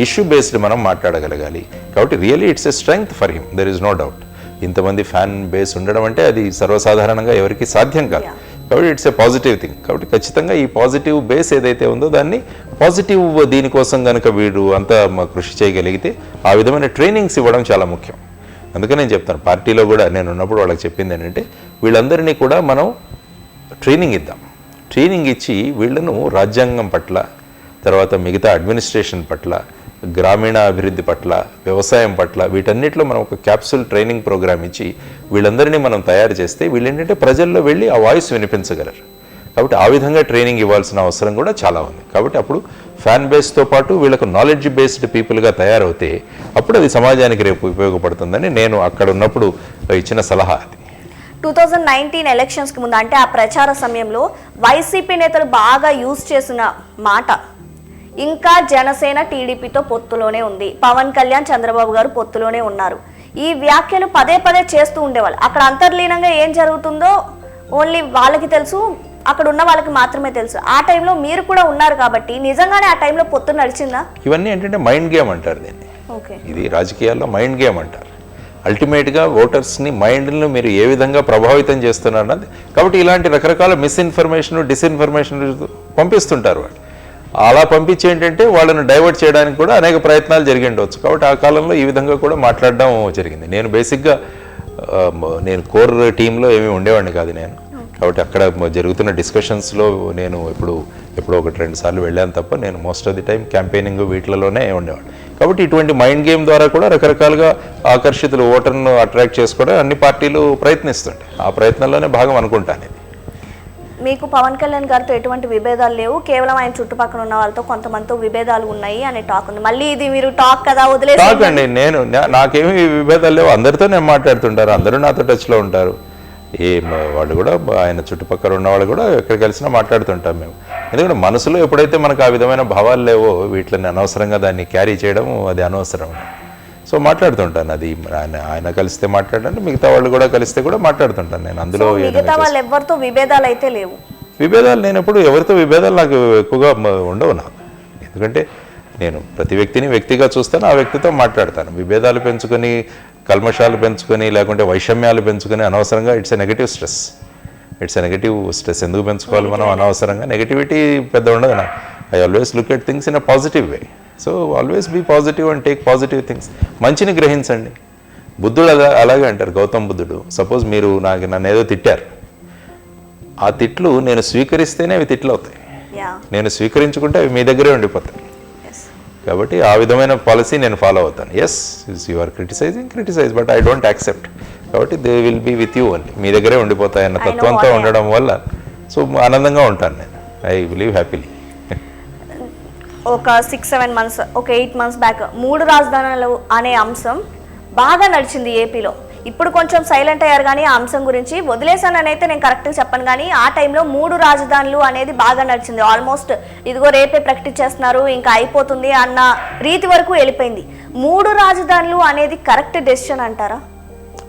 ఇష్యూ బేస్డ్ మనం మాట్లాడగలగాలి. కాబట్టి really it's a strength for him, there is no doubt. ఇంతమంది ఫ్యాన్ బేస్ ఉండడం అంటే అది సర్వసాధారణంగా ఎవరికి సాధ్యం కాదు. కాబట్టి ఇట్స్ ఏ పాజిటివ్ థింగ్. కాబట్టి ఖచ్చితంగా ఈ పాజిటివ్ బేస్ ఏదైతే ఉందో దాన్ని పాజిటివ్ దీనికోసం కనుక వీడు అంతా కృషి చేయగలిగితే ఆ విధమైన ట్రైనింగ్స్ ఇవ్వడం చాలా ముఖ్యం. అందుకని నేను చెప్తాను, పార్టీలో కూడా నేను ఉన్నప్పుడు వాళ్ళకి చెప్పింది ఏంటంటే వీళ్ళందరినీ కూడా మనం ట్రైనింగ్ ఇద్దాం. ట్రైనింగ్ ఇచ్చి వీళ్ళను రాజ్యాంగం పట్ల, తర్వాత మిగతా అడ్మినిస్ట్రేషన్ పట్ల, గ్రామీణ అభివృద్ధి పట్ల, వ్యవసాయం పట్ల, వీటన్నిటిలో మనం ఒక క్యాప్సూల్ ట్రైనింగ్ ప్రోగ్రామ్ ఇచ్చి వీళ్ళందరినీ మనం తయారు చేస్తే వీళ్ళు ఏంటంటే ప్రజల్లో వెళ్ళి ఆ వాయిస్ వినిపించగలరు. కాబట్టి ఆ విధంగా ట్రైనింగ్ ఇవ్వాల్సిన అవసరం కూడా చాలా ఉంది. కాబట్టి అప్పుడు ఫ్యాన్ బేస్తో పాటు వీళ్ళకు నాలెడ్జ్ బేస్డ్ పీపుల్గా తయారవుతే అప్పుడు అది సమాజానికి రేపు ఉపయోగపడుతుందని నేను అక్కడ ఉన్నప్పుడు ఇచ్చిన సలహా అది. 2019 ఎలక్షన్స్కి ముందు, అంటే ఆ ప్రచార సమయంలో వైసీపీ నేతలు బాగా యూజ్ చేసిన మాట, ఇంకా జనసేన టీడీపీతో పొత్తులోనే ఉంది, పవన్ కళ్యాణ్ చంద్రబాబు గారు పొత్తులోనే ఉన్నారు. ఈ వ్యాఖ్యలు పదే పదే చేస్తూ ఉండేవాళ్ళు. అక్కడ అంతర్లీనంగా ఏం జరుగుతుందో ఓన్లీ వాళ్ళకి తెలుసు, అక్కడ ఉన్న వాళ్ళకి మాత్రమే తెలుసు. ఆ టైంలో మీరు కూడా ఉన్నారు కాబట్టి నిజంగానే ఆ టైంలో పొత్తు నడిచిందా? ఇవన్నీ ఏంటంటే మైండ్ గేమ్ అంటారు దీన్ని. ఇది రాజకీయాల్లో మైండ్ గేమ్ అంటారు. అల్టిమేట్గా ఓటర్స్ని మైండ్ను మీరు ఏ విధంగా ప్రభావితం చేస్తున్నారు అన్నది. కాబట్టి ఇలాంటి రకరకాల మిస్ఇన్ఫర్మేషన్, డిస్ఇన్ఫర్మేషన్ పంపిస్తుంటారు వాళ్ళు. అలా పంపించి ఏంటంటే వాళ్ళను డైవర్ట్ చేయడానికి కూడా అనేక ప్రయత్నాలు జరిగి ఉండవచ్చు. కాబట్టి ఆ కాలంలో ఈ విధంగా కూడా మాట్లాడడం జరిగింది. నేను బేసిక్గా నేను కోర్ టీంలో ఏమీ ఉండేవాడిని కాదు నేను. కాబట్టి అక్కడ జరుగుతున్న డిస్కషన్స్లో నేను ఎప్పుడో 1-2 సార్లు వెళ్ళాను తప్ప నేను most of the time campaigning వీటిలోనే ఉండేవాడిని. కాబట్టి ఇటువంటి మైండ్ గేమ్ ద్వారా కూడా రకరకాలుగా ఆకర్షితులు ఓటర్ను అట్రాక్ట్ చేసుకోవడం అన్ని పార్టీలు ప్రయత్నిస్తుంటాయి. ఆ ప్రయత్నంలోనే భాగం అనుకుంటాను ఇది. మీకు పవన్ కళ్యాణ్ గారితో ఎటువంటి విభేదాలు లేవు, కేవలం ఆయన చుట్టుపక్కల ఉన్న వాళ్ళతో కొంతమందితో విభేదాలు ఉన్నాయి అనే టాక్ ఉంది. మళ్ళీ ఇది మీరు టాక్ కదా వదిలేసి? టాక్ అండి, నాకేమీ విభేదాలు లేవు. అందరితో నేను మాట్లాడుతుంటారు, అందరూ నాతో టచ్లో ఉంటారు. వాళ్ళు కూడా ఆయన చుట్టుపక్కల ఉన్న వాళ్ళు కూడా ఎక్కడ కలిసినా మాట్లాడుతుంటాం మేము. ఎందుకంటే మనసులో ఎప్పుడైతే మనకు ఆ విధమైన భావాలు లేవో వీటిని అనవసరంగా దాన్ని క్యారీ చేయడం అది అనవసరం. సో మాట్లాడుతుంటాను, అది ఆయన కలిస్తే మాట్లాడండి, మిగతా వాళ్ళు కూడా కలిస్తే కూడా మాట్లాడుతుంటాను నేను. అందులో మిగతా వాళ్ళు ఎవరితో విభేదాలు అయితే లేవు. విభేదాలు నేను ఎప్పుడు ఎవరితో విభేదాలు నాకు ఎక్కువగా ఉండవు నాకు. ఎందుకంటే నేను ప్రతి వ్యక్తిని వ్యక్తిగా చూస్తాను, ఆ వ్యక్తితో మాట్లాడతాను. విభేదాలు పెంచుకొని, కల్మషాలు పెంచుకొని, లేకుంటే వైషమ్యాలు పెంచుకొని అనవసరంగా ఇట్స్ ఎ నెగటివ్ స్ట్రెస్. ఎందుకు పెంచుకోవాలి మనం అనవసరంగా? నెగటివిటీ పెద్ద ఉండదు నాకు. I always look at things in a positive way. So always be positive and take positive things. మంచిని గ్రహించండి. బుద్ధుడు అలాగే అంటారు, గౌతమ్ బుద్ధుడు. సపోజ్ మీరు నన్ను ఏదో తిట్టారు, ఆ తిట్లు నేను స్వీకరిస్తేనే అవి తిట్లు అవుతాయి, నేను స్వీకరించుకుంటే అవి మీ దగ్గరే ఉండిపోతాయి. కాబట్టి ఆ విధమైన పాలసీ నేను ఫాలో అవుతాను. Yes, you are criticise but I don't accept. కాబట్టి they will be with you only, మీ దగ్గరే ఉండిపోతాయి అన్న తత్వంతో ఉండడం వల్ల సో ఆనందంగా ఉంటాను నేను. I live happily. ఒక 6-7 months, ఒక 8 months బ్యాక్ 3 రాజధానులు అనే అంశం బాగా నడిచింది ఏపీలో. ఇప్పుడు కొంచెం సైలెంట్ అయ్యారు, కానీ ఆ అంశం గురించి వదిలేసానని అయితే నేను కరెక్ట్గా చెప్పను. కానీ ఆ టైంలో 3 రాజధానులు అనేది బాగా నడిచింది. ఆల్మోస్ట్ ఇదిగో రేపే ప్రకటించేస్తున్నారు, ఇంకా అయిపోతుంది అన్న రీతి వరకు వెళ్ళిపోయింది. 3 రాజధానులు అనేది కరెక్ట్ డెసిషన్ అంటారా?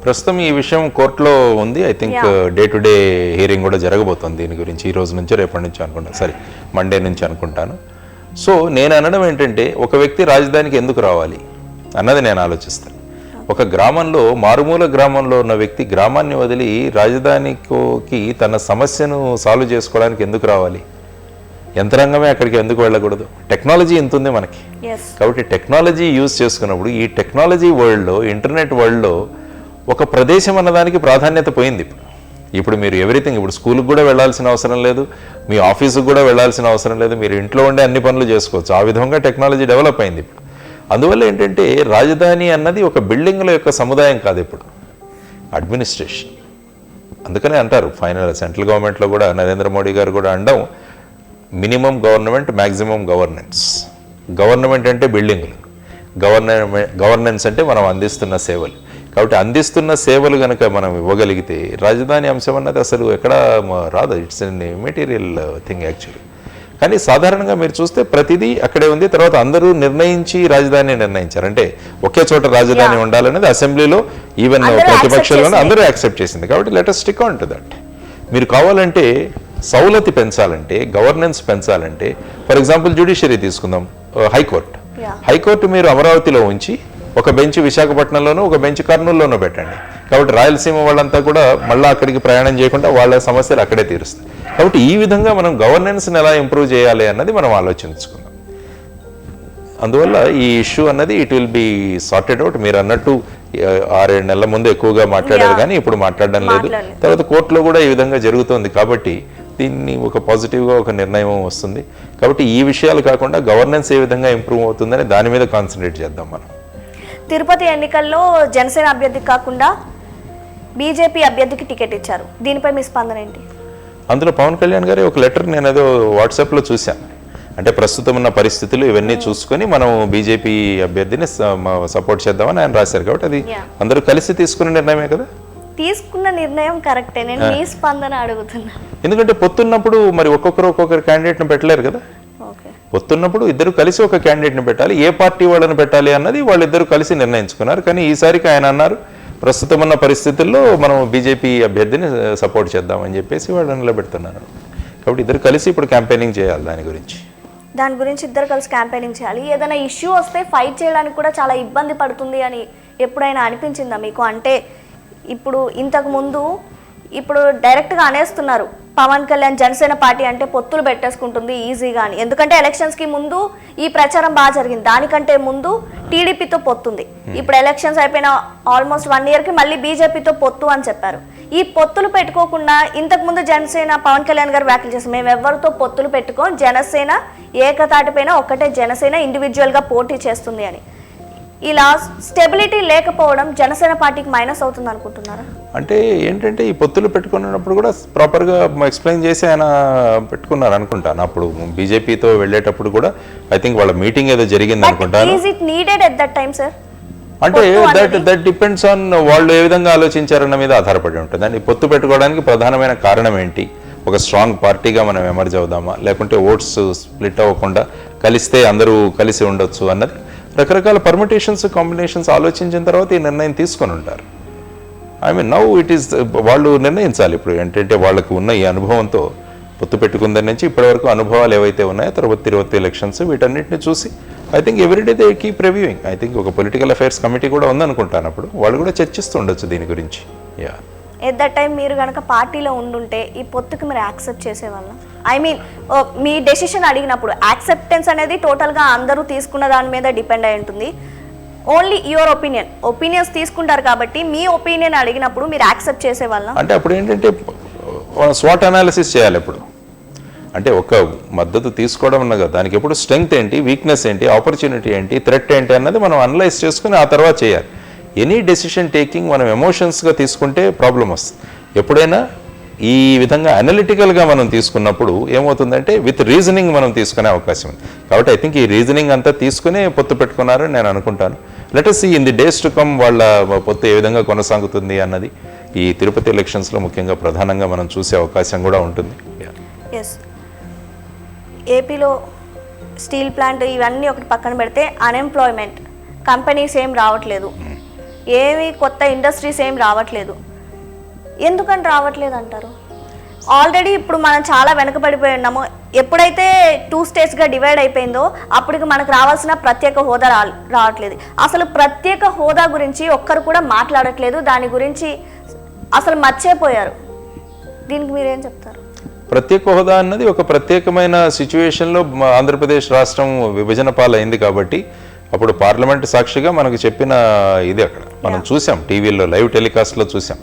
ప్రస్తుతం ఈ విషయం కోర్టులో ఉంది. I think day to day hearing కూడా జరగబోతుంది దీని గురించి. ఈ రోజు నుంచో రేపటి నుంచి అనుకుంటాను, మండే నుంచి అనుకుంటాను. సో నేను అనడం ఏంటంటే, ఒక వ్యక్తి రాజధానికి ఎందుకు రావాలి అన్నది నేను ఆలోచిస్తాను. ఒక గ్రామంలో, మారుమూల గ్రామంలో ఉన్న వ్యక్తి గ్రామాన్ని వదిలి రాజధానికి తన సమస్యను సాల్వ్ చేసుకోవడానికి ఎందుకు రావాలి? యంత్రాంగమే అక్కడికి ఎందుకు వెళ్ళకూడదు? టెక్నాలజీ ఎంత ఉంది మనకి. కాబట్టి టెక్నాలజీ యూజ్ చేసుకున్నప్పుడు ఈ టెక్నాలజీ వరల్డ్లో, ఇంటర్నెట్ వరల్డ్లో ఒక ప్రదేశం అన్నదానికి ప్రాధాన్యత పోయింది. ఇప్పుడు మీరు ఎవ్రీథింగ్, ఇప్పుడు స్కూల్కి కూడా వెళ్ళాల్సిన అవసరం లేదు, మీ ఆఫీసుకు కూడా వెళ్ళాల్సిన అవసరం లేదు, మీరు ఇంట్లో ఉండే అన్ని పనులు చేసుకోవచ్చు. ఆ విధంగా టెక్నాలజీ డెవలప్ అయింది ఇప్పుడు. అందువల్ల ఏంటంటే రాజధాని అన్నది ఒక బిల్డింగ్ల యొక్క సముదాయం కాదు, ఇప్పుడు అడ్మినిస్ట్రేషన్. అందుకనే అంటారు ఫైనల్ సెంట్రల్ గవర్నమెంట్లో కూడా నరేంద్ర మోడీ గారు కూడా అనడం, minimum government, maximum governance. Government అంటే బిల్డింగులు, గవర్నెన్స్ అంటే మనం అందిస్తున్న సేవలు. కాబట్టి అందిస్తున్న సేవలు కనుక మనం ఇవ్వగలిగితే రాజధాని అంశం అన్నది అసలు ఎక్కడ రాదు. It's an material thing actually. కానీ సాధారణంగా మీరు చూస్తే ప్రతిదీ అక్కడే ఉంది. తర్వాత అందరూ నిర్ణయించి రాజధాని నిర్ణయించారు. అంటే ఒకే చోట రాజధాని ఉండాలనేది అసెంబ్లీలో ఈవెన్ ప్రతిపక్షాలను అందరూ యాక్సెప్ట్ చేసింది. కాబట్టి let us stick on to that. మీరు కావాలంటే సౌలతి పెంచాలంటే, గవర్నెన్స్ పెంచాలంటే, ఫర్ ఎగ్జాంపుల్ జ్యుడిషియరీ తీసుకుందాం, హైకోర్టు మీరు అమరావతిలో ఉంచి ఒక బెంచ్ విశాఖపట్నంలోనూ, ఒక బెంచ్ కర్నూలులోనూ పెట్టండి. కాబట్టి రాయలసీమ వాళ్ళంతా కూడా మళ్ళీ అక్కడికి ప్రయాణం చేయకుండా వాళ్ళ సమస్యలు అక్కడే తీరుస్తాయి. కాబట్టి ఈ విధంగా మనం గవర్నెన్స్ని ఎలా ఇంప్రూవ్ చేయాలి అన్నది మనం ఆలోచించుకుందాం. అందువల్ల ఈ ఇష్యూ అన్నది it will be sorted out. మీరు అన్నట్టు 6-7 నెలల ముందు ఎక్కువగా మాట్లాడారు, కానీ ఇప్పుడు మాట్లాడడం లేదు. తర్వాత కోర్టులో కూడా ఈ విధంగా జరుగుతుంది. కాబట్టి దీన్ని ఒక పాజిటివ్గా ఒక నిర్ణయం వస్తుంది. కాబట్టి ఈ విషయాలు కాకుండా గవర్నెన్స్ ఏ విధంగా ఇంప్రూవ్ అవుతుందని దాని మీద కాన్సన్ట్రేట్ చేద్దాం మనం. తిరుపతి ఎన్నికల్లో జనసేన అభ్యర్థికి కాకుండా బీజేపీ అభ్యర్థికి టికెట్ ఇచ్చారు. దీనిపై మీ స్పందన ఏంటి? అందులో పవన్ కళ్యాణ్ గారి ఒక లెటర్ నేను ఏదో వాట్సాప్లో చూశాను. అంటే ప్రస్తుతం ఉన్న పరిస్థితులు ఇవన్నీ చూసుకొని మనం బీజేపీ అభ్యర్థిని సపోర్ట్ చేద్దామని ఆయన రాశారు. కాబట్టి అది అందరూ కలిసి తీసుకున్న నిర్ణయమే కదా. తీసుకున్న నిర్ణయం కరెక్టే. నేను మీ స్పందన అడుగుతున్నా. ఎందుకంటే పొత్తున్నప్పుడు మరి ఒక్కొక్కరు క్యాండిడేట్ని పెట్టలేరు కదా. పొత్తున్నప్పుడు ఇద్దరు కలిసి ఒక క్యాండిడేట్ని పెట్టాలి. ఏ పార్టీ వాళ్ళని పెట్టాలి అన్నది వాళ్ళిద్దరూ కలిసి నిర్ణయించుకున్నారు. కానీ ఈసారికి ఆయన అన్నారు, ప్రస్తుతం ఉన్న పరిస్థితుల్లో మనం బీజేపీ అభ్యర్థిని సపోర్ట్ చేద్దామని చెప్పేసి వాళ్ళు నిలబెడుతున్నారు. కాబట్టి ఇద్దరు కలిసి ఇప్పుడు క్యాంపెయినింగ్ చేయాలి దాని గురించి ఇద్దరు కలిసి క్యాంపెయినింగ్ చేయాలి. ఏదైనా ఇష్యూ వస్తే ఫైట్ చేయడానికి కూడా చాలా ఇబ్బంది పడుతుంది అని ఎప్పుడైనా అనిపించిందా మీకు? అంటే ఇప్పుడు ఇంతకు ముందు ఇప్పుడు డైరెక్ట్గా అనేస్తున్నారు, పవన్ కళ్యాణ్ జనసేన పార్టీ అంటే పొత్తులు పెట్టేసుకుంటుంది ఈజీగా అని. ఎందుకంటే ఎలక్షన్స్కి ముందు ఈ ప్రచారం బాగా జరిగింది, దానికంటే ముందు టీడీపీతో పొత్తుంది. ఇప్పుడు ఎలక్షన్స్ అయిపోయిన ఆల్మోస్ట్ 1 yearకి మళ్ళీ బీజేపీతో పొత్తు అని చెప్పారు. ఈ పొత్తులు పెట్టుకోకుండా ఇంతకుముందు జనసేన పవన్ కళ్యాణ్ గారు వ్యాఖ్యలు చేస్తారు, మేము ఎవరితో పొత్తులు పెట్టుకోం, జనసేన ఏకతాటిపైన ఒక్కటే జనసేన ఇండివిజువల్గా పోటీ చేస్తుంది అని. ఇలా స్టెబిలిటీ లేకపోవడం జనసేన పార్టీకి మైనస్ అవుతుంది అనుకుంటున్నారా? అంటే ఏంటంటే ఈ పొత్తులు పెట్టుకున్నప్పుడు కూడా ప్రాపర్గా ఎక్స్ప్లెయిన్ చేసి ఆయన పెట్టుకున్నారు అనుకుంటాను. అప్పుడు బీజేపీతో వెళ్ళేటప్పుడు కూడా ఐ థింక్ వాళ్ళ మీటింగ్ ఏదో జరిగింది అనుకుంటాను. Is it needed at that time sir? అంటే దట్ డిపెండ్స్ ఆన్ వాళ్ళు ఏ విధంగా ఆలోచించారన్న మీద ఆధారపడి ఉంటుంది. అండి పొత్తు పెట్టుకోవడానికి ప్రధానమైన కారణం ఏంటి? ఒక స్ట్రాంగ్ పార్టీగా మనం ఎమర్జ్ అవుదామా, లేకుంటే ఓట్స్ స్ప్లిట్ అవ్వకుండా కలిస్తే అందరూ కలిసి ఉండొచ్చు అన్నది రకరకాల పర్మిటేషన్స్ కాంబినేషన్స్ ఆలోచించిన తర్వాత ఈ నిర్ణయం తీసుకొని ఉంటారు. నౌ ఇట్ ఈస్ వాళ్ళు నిర్ణయించాలి ఇప్పుడు ఏంటంటే వాళ్ళకు ఉన్న ఈ అనుభవంతో పొత్తు పెట్టుకుందని నుంచి ఇప్పటివరకు అనుభవాలు ఏవైతే ఉన్నాయో తర్వాత ఎలక్షన్స్ వీటన్నిటిని చూసి I think everyday they keep reviewing. I think ఒక పొలిటికల్ అఫైర్స్ కమిటీ కూడా ఉందనుకుంటాను, అప్పుడు వాళ్ళు కూడా చర్చిస్తూ ఉండొచ్చు దీని గురించి. యా, ఎట్ దట్ టైం మీరు కనుక పార్టీలో ఉండుంటే ఈ పొత్తుకి మీరు యాక్సెప్ట్ చేసేవాళ్ళం? మీ డెసిషన్ అడిగినప్పుడు యాక్సెప్టెన్స్ అనేది టోటల్గా అందరూ తీసుకున్న దాని మీద డిపెండ్ అయి ఉంటుంది. ఓన్లీ యువర్ ఒపీనియన్స్ తీసుకుంటారు కాబట్టి మీ ఒపీనియన్ అడిగినప్పుడు మీరు యాక్సెప్ట్ చేసేవాళ్ళం? అంటే అప్పుడు ఏంటంటే స్వాట్ అనాలిసిస్ చేయాలి. ఇప్పుడు అంటే ఒక మద్దతు తీసుకోవడం ఉన్నది, దానికి ఎప్పుడు స్ట్రెంగ్త్ ఏంటి, వీక్నెస్ ఏంటి, ఆపర్చునిటీ ఏంటి, థ్రెట్ ఏంటి అన్నది మనం అనలైజ్ చేసుకుని ఆ తర్వాత చేయాలి. ఎనీ డెసిషన్ టేకింగ్ మనం ఎమోషన్స్గా తీసుకుంటే ప్రాబ్లం వస్తుంది. ఎప్పుడైనా ఈ విధంగా అనలిటికల్గా మనం తీసుకున్నప్పుడు ఏమవుతుందంటే విత్ రీజనింగ్ మనం తీసుకునే అవకాశం ఉంది. కాబట్టి ఐ థింక్ ఈ రీజనింగ్ అంతా తీసుకునే పొత్తు పెట్టుకున్నారని నేను అనుకుంటాను. Let us see in the days to come వాళ్ళ పొత్తు ఏ విధంగా కొనసాగుతుంది అన్నది ఈ తిరుపతి ఎలక్షన్స్లో ముఖ్యంగా ప్రధానంగా మనం చూసే అవకాశం కూడా ఉంటుంది. ఎస్, ఏపీలో స్టీల్ ప్లాంట్ ఇవన్నీ ఒకటి పక్కన పెడితే అన్ఎంప్లాయ్మెంట్, కంపెనీస్ ఏం రావట్లేదు, ఏమి కొత్త ఇండస్ట్రీస్ ఏం రావట్లేదు. ఎందుకని రావట్లేదు అంటారు? ఆల్రెడీ ఇప్పుడు మనం చాలా వెనుకబడిపోయి ఉన్నాము. ఎప్పుడైతే 2 స్టేట్స్గా డివైడ్ అయిపోయిందో అప్పటికి మనకు రావాల్సిన ప్రత్యేక హోదా రావట్లేదు. అసలు ప్రత్యేక హోదా గురించి ఒక్కరు కూడా మాట్లాడట్లేదు, దాని గురించి అసలు మర్చిపోయారు. దీనికి మీరేం చెప్తారు? ప్రత్యేక హోదా అన్నది ఒక ప్రత్యేకమైన సిచ్యువేషన్లో ఆంధ్రప్రదేశ్ రాష్ట్రం విభజన పాలైంది కాబట్టి అప్పుడు పార్లమెంట్ సాక్షిగా మనకు చెప్పిన ఇది అక్కడ మనం చూసాం, టీవీలో లైవ్ టెలికాస్ట్లో చూసాం.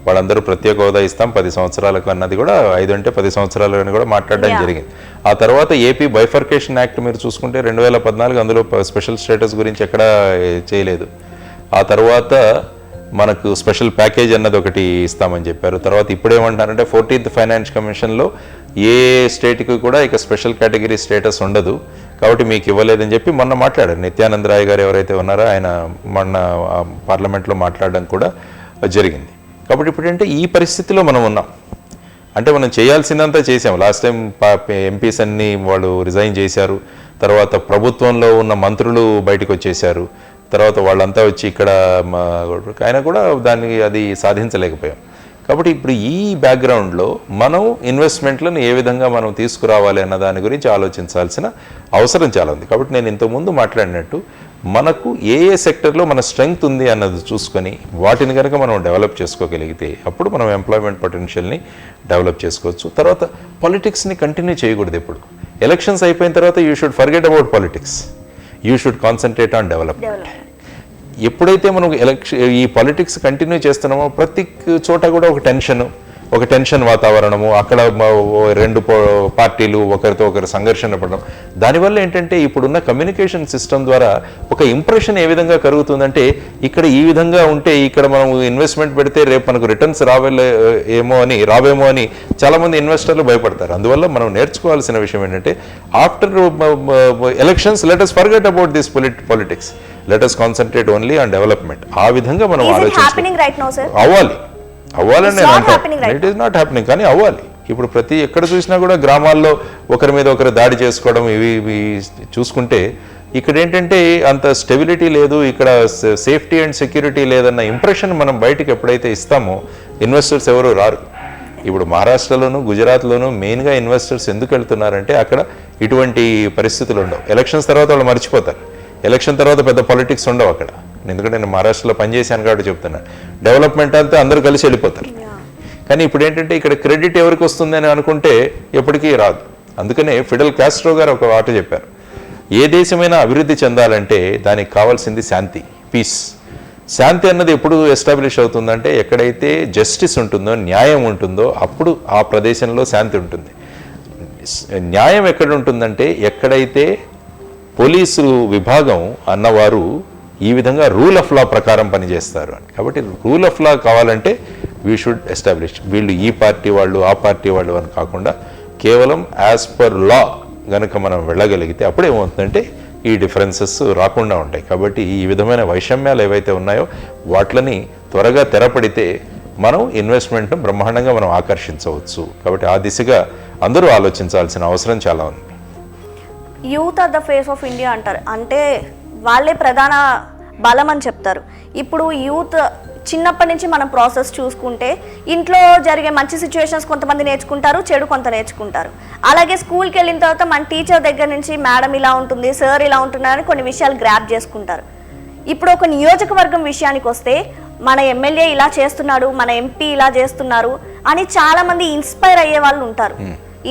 వాళ్ళందరూ ప్రత్యేక హోదా ఇస్తాం 10 సంవత్సరాలకు అన్నది కూడా 5 అంటే 10 సంవత్సరాలు అని కూడా మాట్లాడడం జరిగింది. ఆ తర్వాత ఏపీ బైఫర్కేషన్ యాక్ట్ మీరు చూసుకుంటే 2014 అందులో స్పెషల్ స్టేటస్ గురించి ఎక్కడా చేయలేదు. ఆ తర్వాత మనకు స్పెషల్ ప్యాకేజ్ అన్నది ఒకటి ఇస్తామని చెప్పారు. తర్వాత ఇప్పుడు ఏమంటారంటే 14th ఫైనాన్స్ కమిషన్లో ఏ స్టేట్కి కూడా ఇక స్పెషల్ కేటగిరీ స్టేటస్ ఉండదు కాబట్టి మీకు ఇవ్వలేదని చెప్పి మొన్న మాట్లాడారు. నిత్యానంద రాయ్ గారు ఎవరైతే ఉన్నారో ఆయన మొన్న పార్లమెంట్లో మాట్లాడడం కూడా జరిగింది. కాబట్టి ఇప్పుడంటే ఈ పరిస్థితిలో మనం ఉన్నాం. అంటే మనం చేయాల్సిందంతా చేసాం. లాస్ట్ టైం ఎంపీస్ అన్ని వాళ్ళు రిజైన్ చేశారు. తర్వాత ప్రభుత్వంలో ఉన్న మంత్రులు బయటకు వచ్చేసారు. తర్వాత వాళ్ళంతా వచ్చి ఇక్కడ ఆయన కూడా దాన్ని అది సాధించలేకపోయాం. కాబట్టి ఇప్పుడు ఈ బ్యాక్గ్రౌండ్లో మనం ఇన్వెస్ట్మెంట్లను ఏ విధంగా మనం తీసుకురావాలి అన్న దాని గురించి ఆలోచించాల్సిన అవసరం చాలా ఉంది. కాబట్టి నేను ఇంతకుముందు మాట్లాడినట్టు మనకు ఏ సెక్టర్లో మన స్ట్రెంగ్త్ ఉంది అన్నది చూసుకొని వాటిని కనుక మనం డెవలప్ చేసుకోగలిగితే అప్పుడు మనం ఎంప్లాయ్మెంట్ పొటెన్షియల్ని డెవలప్ చేసుకోవచ్చు. తర్వాత పాలిటిక్స్ని కంటిన్యూ చేయకూడదు. ఎప్పుడు ఎలక్షన్స్ అయిపోయిన తర్వాత you should forget about politics, you should concentrate on development. ఎప్పుడైతే మనం ఈ పాలిటిక్స్ కంటిన్యూ చేస్తున్నామో ప్రతి చోట కూడా ఒక టెన్షన్ వాతావరణము, అక్కడ 2 పార్టీలు ఒకరితో ఒకరు సంఘర్షణ పడడం. దానివల్ల ఏంటంటే ఇప్పుడున్న కమ్యూనికేషన్ సిస్టమ్ ద్వారా ఒక ఇంప్రెషన్ ఏ విధంగా కలుగుతుందంటే ఇక్కడ ఈ విధంగా ఉంటే ఇక్కడ మనం ఇన్వెస్ట్మెంట్ పెడితే రేపు మనకు రిటర్న్స్ రావేమో అని చాలామంది ఇన్వెస్టర్లు భయపడతారు. అందువల్ల మనం నేర్చుకోవాల్సిన విషయం ఏంటంటే after elections let us forget about this politics, let us concentrate only on development. ఆ విధంగా మనం ఆలోచించాలి. అవ్వాలని నేను అంటాను. ఇట్ ఈస్ నాట్ హ్యాపెనింగ్, కానీ అవ్వాలి. ఇప్పుడు ప్రతి ఎక్కడ చూసినా కూడా గ్రామాల్లో ఒకరి మీద ఒకరు దాడి చేసుకోవడం ఇవి చూసుకుంటే ఇక్కడ ఏంటంటే అంత స్టెబిలిటీ లేదు, ఇక్కడ సేఫ్టీ అండ్ సెక్యూరిటీ లేదన్న ఇంప్రెషన్ మనం బయటకు ఎప్పుడైతే ఇస్తామో ఇన్వెస్టర్స్ ఎవరు రారు. ఇప్పుడు మహారాష్ట్రలోను గుజరాత్లోను మెయిన్గా ఇన్వెస్టర్స్ ఎందుకు వెళ్తున్నారంటే అక్కడ ఇటువంటి పరిస్థితులు ఉండవు. ఎలక్షన్స్ తర్వాత వాళ్ళు మర్చిపోతారు. ఎలక్షన్ తర్వాత పెద్ద పాలిటిక్స్ ఉండవు అక్కడ. ఎందుకంటే నేను మహారాష్ట్రలో పనిచేశాను కాబట్టి చెప్తున్నాను. డెవలప్మెంట్ అంతా అందరూ కలిసి వెళ్ళిపోతారు. కానీ ఇప్పుడు ఏంటంటే ఇక్కడ క్రెడిట్ ఎవరికి వస్తుంది అని అనుకుంటే ఎప్పటికీ రాదు. అందుకనే ఫిడెల్ కాస్ట్రో గారు ఒక మాట చెప్పారు, ఏ దేశమైనా అభివృద్ధి చెందాలంటే దానికి కావాల్సింది శాంతి, పీస్. శాంతి అన్నది ఎప్పుడు ఎస్టాబ్లిష్ అవుతుందంటే ఎక్కడైతే జస్టిస్ ఉంటుందో, న్యాయం ఉంటుందో అప్పుడు ఆ ప్రదేశంలో శాంతి ఉంటుంది. న్యాయం ఎక్కడ ఉంటుందంటే ఎక్కడైతే పోలీసు విభాగం అన్నవారు ఈ విధంగా రూల్ ఆఫ్ లా ప్రకారం పనిచేస్తారు అని. కాబట్టి రూల్ ఆఫ్ లా కావాలంటే వీ షుడ్ ఎస్టాబ్లిష్, వీళ్ళు ఈ పార్టీ వాళ్ళు ఆ పార్టీ వాళ్ళు అని కాకుండా కేవలం యాజ్ పర్ లా గనుక మనం వెళ్ళగలిగితే అప్పుడు ఏమవుతుందంటే ఈ డిఫరెన్సెస్ రాకుండా ఉంటాయి. కాబట్టి ఈ విధమైన వైషమ్యాలు ఏవైతే ఉన్నాయో వాటిని త్వరగా తెరపడితే మనం ఇన్వెస్ట్మెంట్ను బ్రహ్మాండంగా మనం ఆకర్షించవచ్చు. కాబట్టి ఆ దిశగా అందరూ ఆలోచించాల్సిన అవసరం చాలా ఉంది. Youth are the face of India అంటారు, అంటే వాళ్ళే ప్రధాన బలం అని చెప్తారు. ఇప్పుడు యూత్ చిన్నప్పటి నుంచి మనం ప్రాసెస్ చూసుకుంటే ఇంట్లో జరిగే మంచి సిచ్యువేషన్స్ కొంతమంది నేర్చుకుంటారు, చెడు కొంత నేర్చుకుంటారు. అలాగే స్కూల్కి వెళ్ళిన తర్వాత మన టీచర్ దగ్గర నుంచి మేడం ఇలా ఉంటుంది, సార్ ఇలా ఉంటున్నారని కొన్ని విషయాలు గ్రాప్ చేసుకుంటారు. ఇప్పుడు ఒక నియోజకవర్గం విషయానికి వస్తే మన ఎమ్మెల్యే ఇలా చేస్తున్నాడు, మన ఎంపీ ఇలా చేస్తున్నారు అని చాలామంది ఇన్స్పైర్ అయ్యే వాళ్ళు ఉంటారు.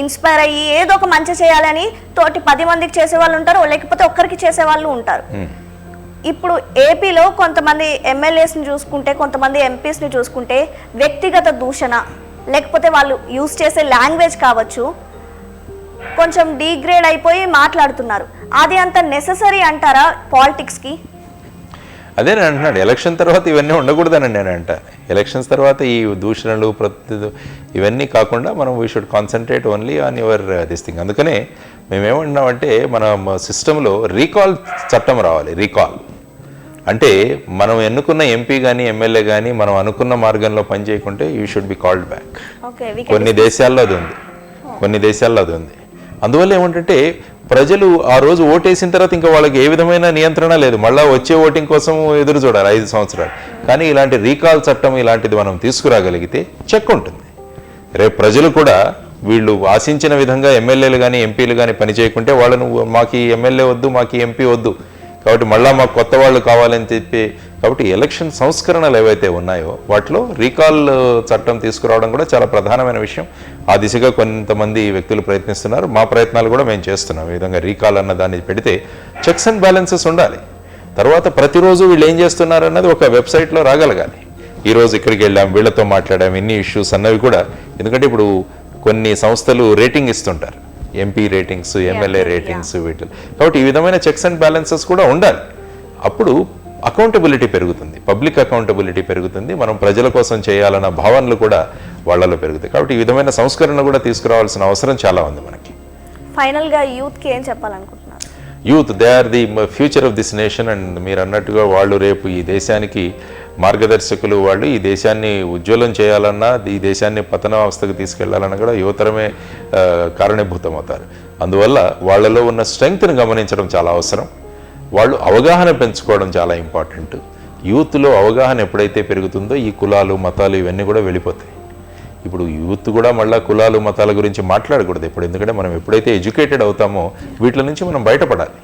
ఇన్స్పైర్ అయ్యి ఏదో ఒక మంచి చేయాలని తోటి 10 మందికి చేసే వాళ్ళు ఉంటారు, లేకపోతే ఒక్కరికి చేసే వాళ్ళు ఉంటారు. ఇప్పుడు ఏపీలో కొంతమంది ఎమ్మెల్యేస్ని చూసుకుంటే, కొంతమంది ఎంపీస్ని చూసుకుంటే వ్యక్తిగత దూషణ, లేకపోతే వాళ్ళు యూజ్ చేసే లాంగ్వేజ్ కావచ్చు, కొంచెం డీగ్రేడ్ అయిపోయి మాట్లాడుతున్నారు. అది అంత నెససరీ అంటారా పాలిటిక్స్కి? అదే నేను అంటున్నాడు, ఎలక్షన్ తర్వాత ఇవన్నీ ఉండకూడదని నేను అంటాను. ఎలక్షన్స్ తర్వాత ఈ దూషణలు ఇవన్నీ కాకుండా మనం we should concentrate only on your this thing. అందుకనే మేమేమంటున్నామంటే మన సిస్టంలో రీకాల్ చట్టం రావాలి. రీకాల్ అంటే మనం ఎన్నుకున్న ఎంపీ కానీ ఎమ్మెల్యే కానీ మనం అనుకున్న మార్గంలో పనిచేయకుంటే you should be called back. కొన్ని దేశాల్లో అది ఉంది. అందువల్ల ఏమంటే ప్రజలు ఆ రోజు ఓటేసిన తర్వాత ఇంకా వాళ్ళకి ఏ విధమైన నియంత్రణ లేదు, మళ్ళీ వచ్చే ఓటింగ్ కోసం ఎదురు చూడాలి 5 సంవత్సరాలు. కానీ ఇలాంటి రీకాల్ చట్టం ఇలాంటిది మనం తీసుకురాగలిగితే చెక్ ఉంటుంది. రేపు ప్రజలు కూడా వీళ్ళు ఆశించిన విధంగా ఎమ్మెల్యేలు కానీ ఎంపీలు కానీ పని చేయకుంటే వాళ్ళను మాకు ఈ ఎమ్మెల్యే వద్దు, మాకు ఈ ఎంపీ వద్దు, కాబట్టి మళ్ళీ మాకు కొత్త వాళ్ళు కావాలని చెప్పి, కాబట్టి ఎలక్షన్ సంస్కరణలు ఏవైతే ఉన్నాయో వాటిలో రీకాల్ చట్టం తీసుకురావడం కూడా చాలా ప్రధానమైన విషయం. ఆ దిశగా కొంతమంది వ్యక్తులు ప్రయత్నిస్తున్నారు. మా ప్రయత్నాలు కూడా మేము చేస్తున్నాం. ఈ విధంగా రీకాల్ అన్న దాన్ని పెడితే చెక్స్ అండ్ బ్యాలెన్సెస్ ఉండాలి. తర్వాత ప్రతిరోజు వీళ్ళు ఏం చేస్తున్నారు అన్నది ఒక వెబ్సైట్లో రాగలగాలి. ఈరోజు ఇక్కడికి వెళ్ళాం, వీళ్ళతో మాట్లాడాం, ఇన్ని ఇష్యూస్ అన్నవి కూడా. ఎందుకంటే ఇప్పుడు కొన్ని సంస్థలు రేటింగ్ ఇస్తుంటారు, ఎంపీ రేటింగ్స్, ఎమ్మెల్యే రేటింగ్స్, వీటిలో. కాబట్టి ఈ విధమైన చెక్స్ అండ్ బ్యాలెన్సెస్ కూడా ఉండాలి. అప్పుడు అకౌంటబిలిటీ పెరుగుతుంది, పబ్లిక్ అకౌంటబిలిటీ పెరుగుతుంది, మనం ప్రజల కోసం చేయాలన్న భావనలు కూడా వాళ్ళలో పెరుగుతాయి. కాబట్టి ఈ విధమైన సంస్కరణ కూడా తీసుకురావాల్సిన అవసరం చాలా ఉంది మనకి. ఫైనల్గా యూత్కి ఏం చెప్పాలనుకుంటున్నారు? Youth they are the future of this nation. And మీరు అన్నట్టుగా వాళ్ళు రేపు ఈ దేశానికి మార్గదర్శకులు. వాళ్ళు ఈ దేశాన్ని ఉజ్వలం చేయాలన్నా, ఈ దేశాన్ని పతనావస్థకు తీసుకెళ్లాలన్నా కూడా యువతరమే కారణీభూతం అవుతారు. అందువల్ల వాళ్ళలో ఉన్న స్ట్రెంగ్త్ని గమనించడం చాలా అవసరం. వాళ్ళు అవగాహన పెంచుకోవడం చాలా ఇంపార్టెంట్. యూత్లో అవగాహన ఎప్పుడైతే పెరుగుతుందో ఈ కులాలు మతాలు ఇవన్నీ కూడా వెళ్ళిపోతాయి. ఇప్పుడు యూత్ కూడా మళ్ళీ కులాలు మతాల గురించి మాట్లాడకూడదు ఇప్పుడు, ఎందుకంటే మనం ఎప్పుడైతే ఎడ్యుకేటెడ్ అవుతామో వీటి నుంచి మనం బయటపడాలి.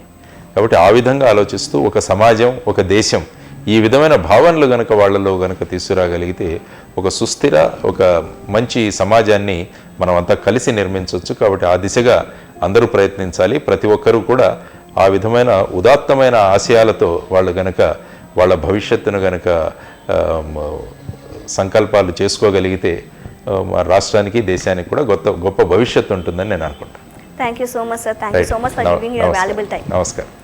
కాబట్టి ఆ విధంగా ఆలోచిస్తూ ఒక సమాజం, ఒక దేశం ఈ విధమైన భావనలు గనక వాళ్ళలో గనక తీసుకురాగలిగితే ఒక సుస్థిర, ఒక మంచి సమాజాన్ని మనం అంతా కలిసి నిర్మించవచ్చు. కాబట్టి ఆ దిశగా అందరూ ప్రయత్నించాలి. ప్రతి ఒక్కరూ కూడా ఆ విధమైన ఉదాత్తమైన ఆశయాలతో వాళ్ళు గనక వాళ్ళ భవిష్యత్తును గనక సంకల్పాలు చేసుకోగలిగితే రాష్ట్రానికి, దేశానికి కూడా గొప్ప భవిష్యత్తు ఉంటుందని నేను అనుకుంటాను. Thank you so much sir. Thank you so much for giving your valuable time. నమస్కారం.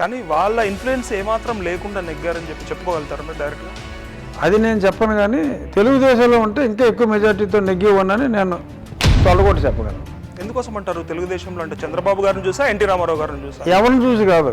కానీ వాళ్ళ ఇన్ఫ్లుయెన్స్ ఏమాత్రం లేకుండా నెగ్గారని చెప్పుకోగలుగుతారు మీరు డైరెక్ట్గా? అది నేను చెప్పను, కానీ తెలుగుదేశంలో ఉంటే ఇంకా ఎక్కువ మెజార్టీతో నెగ్గి ఉన్నానని నేను తొలగొట్టి చెప్పగలను. ఎందుకోసం అంటారు? తెలుగుదేశంలో అంటే చంద్రబాబు గారిని చూసా, ఎన్టీ రామారావు గారిని చూసా? ఎవరిని చూసి కాదు,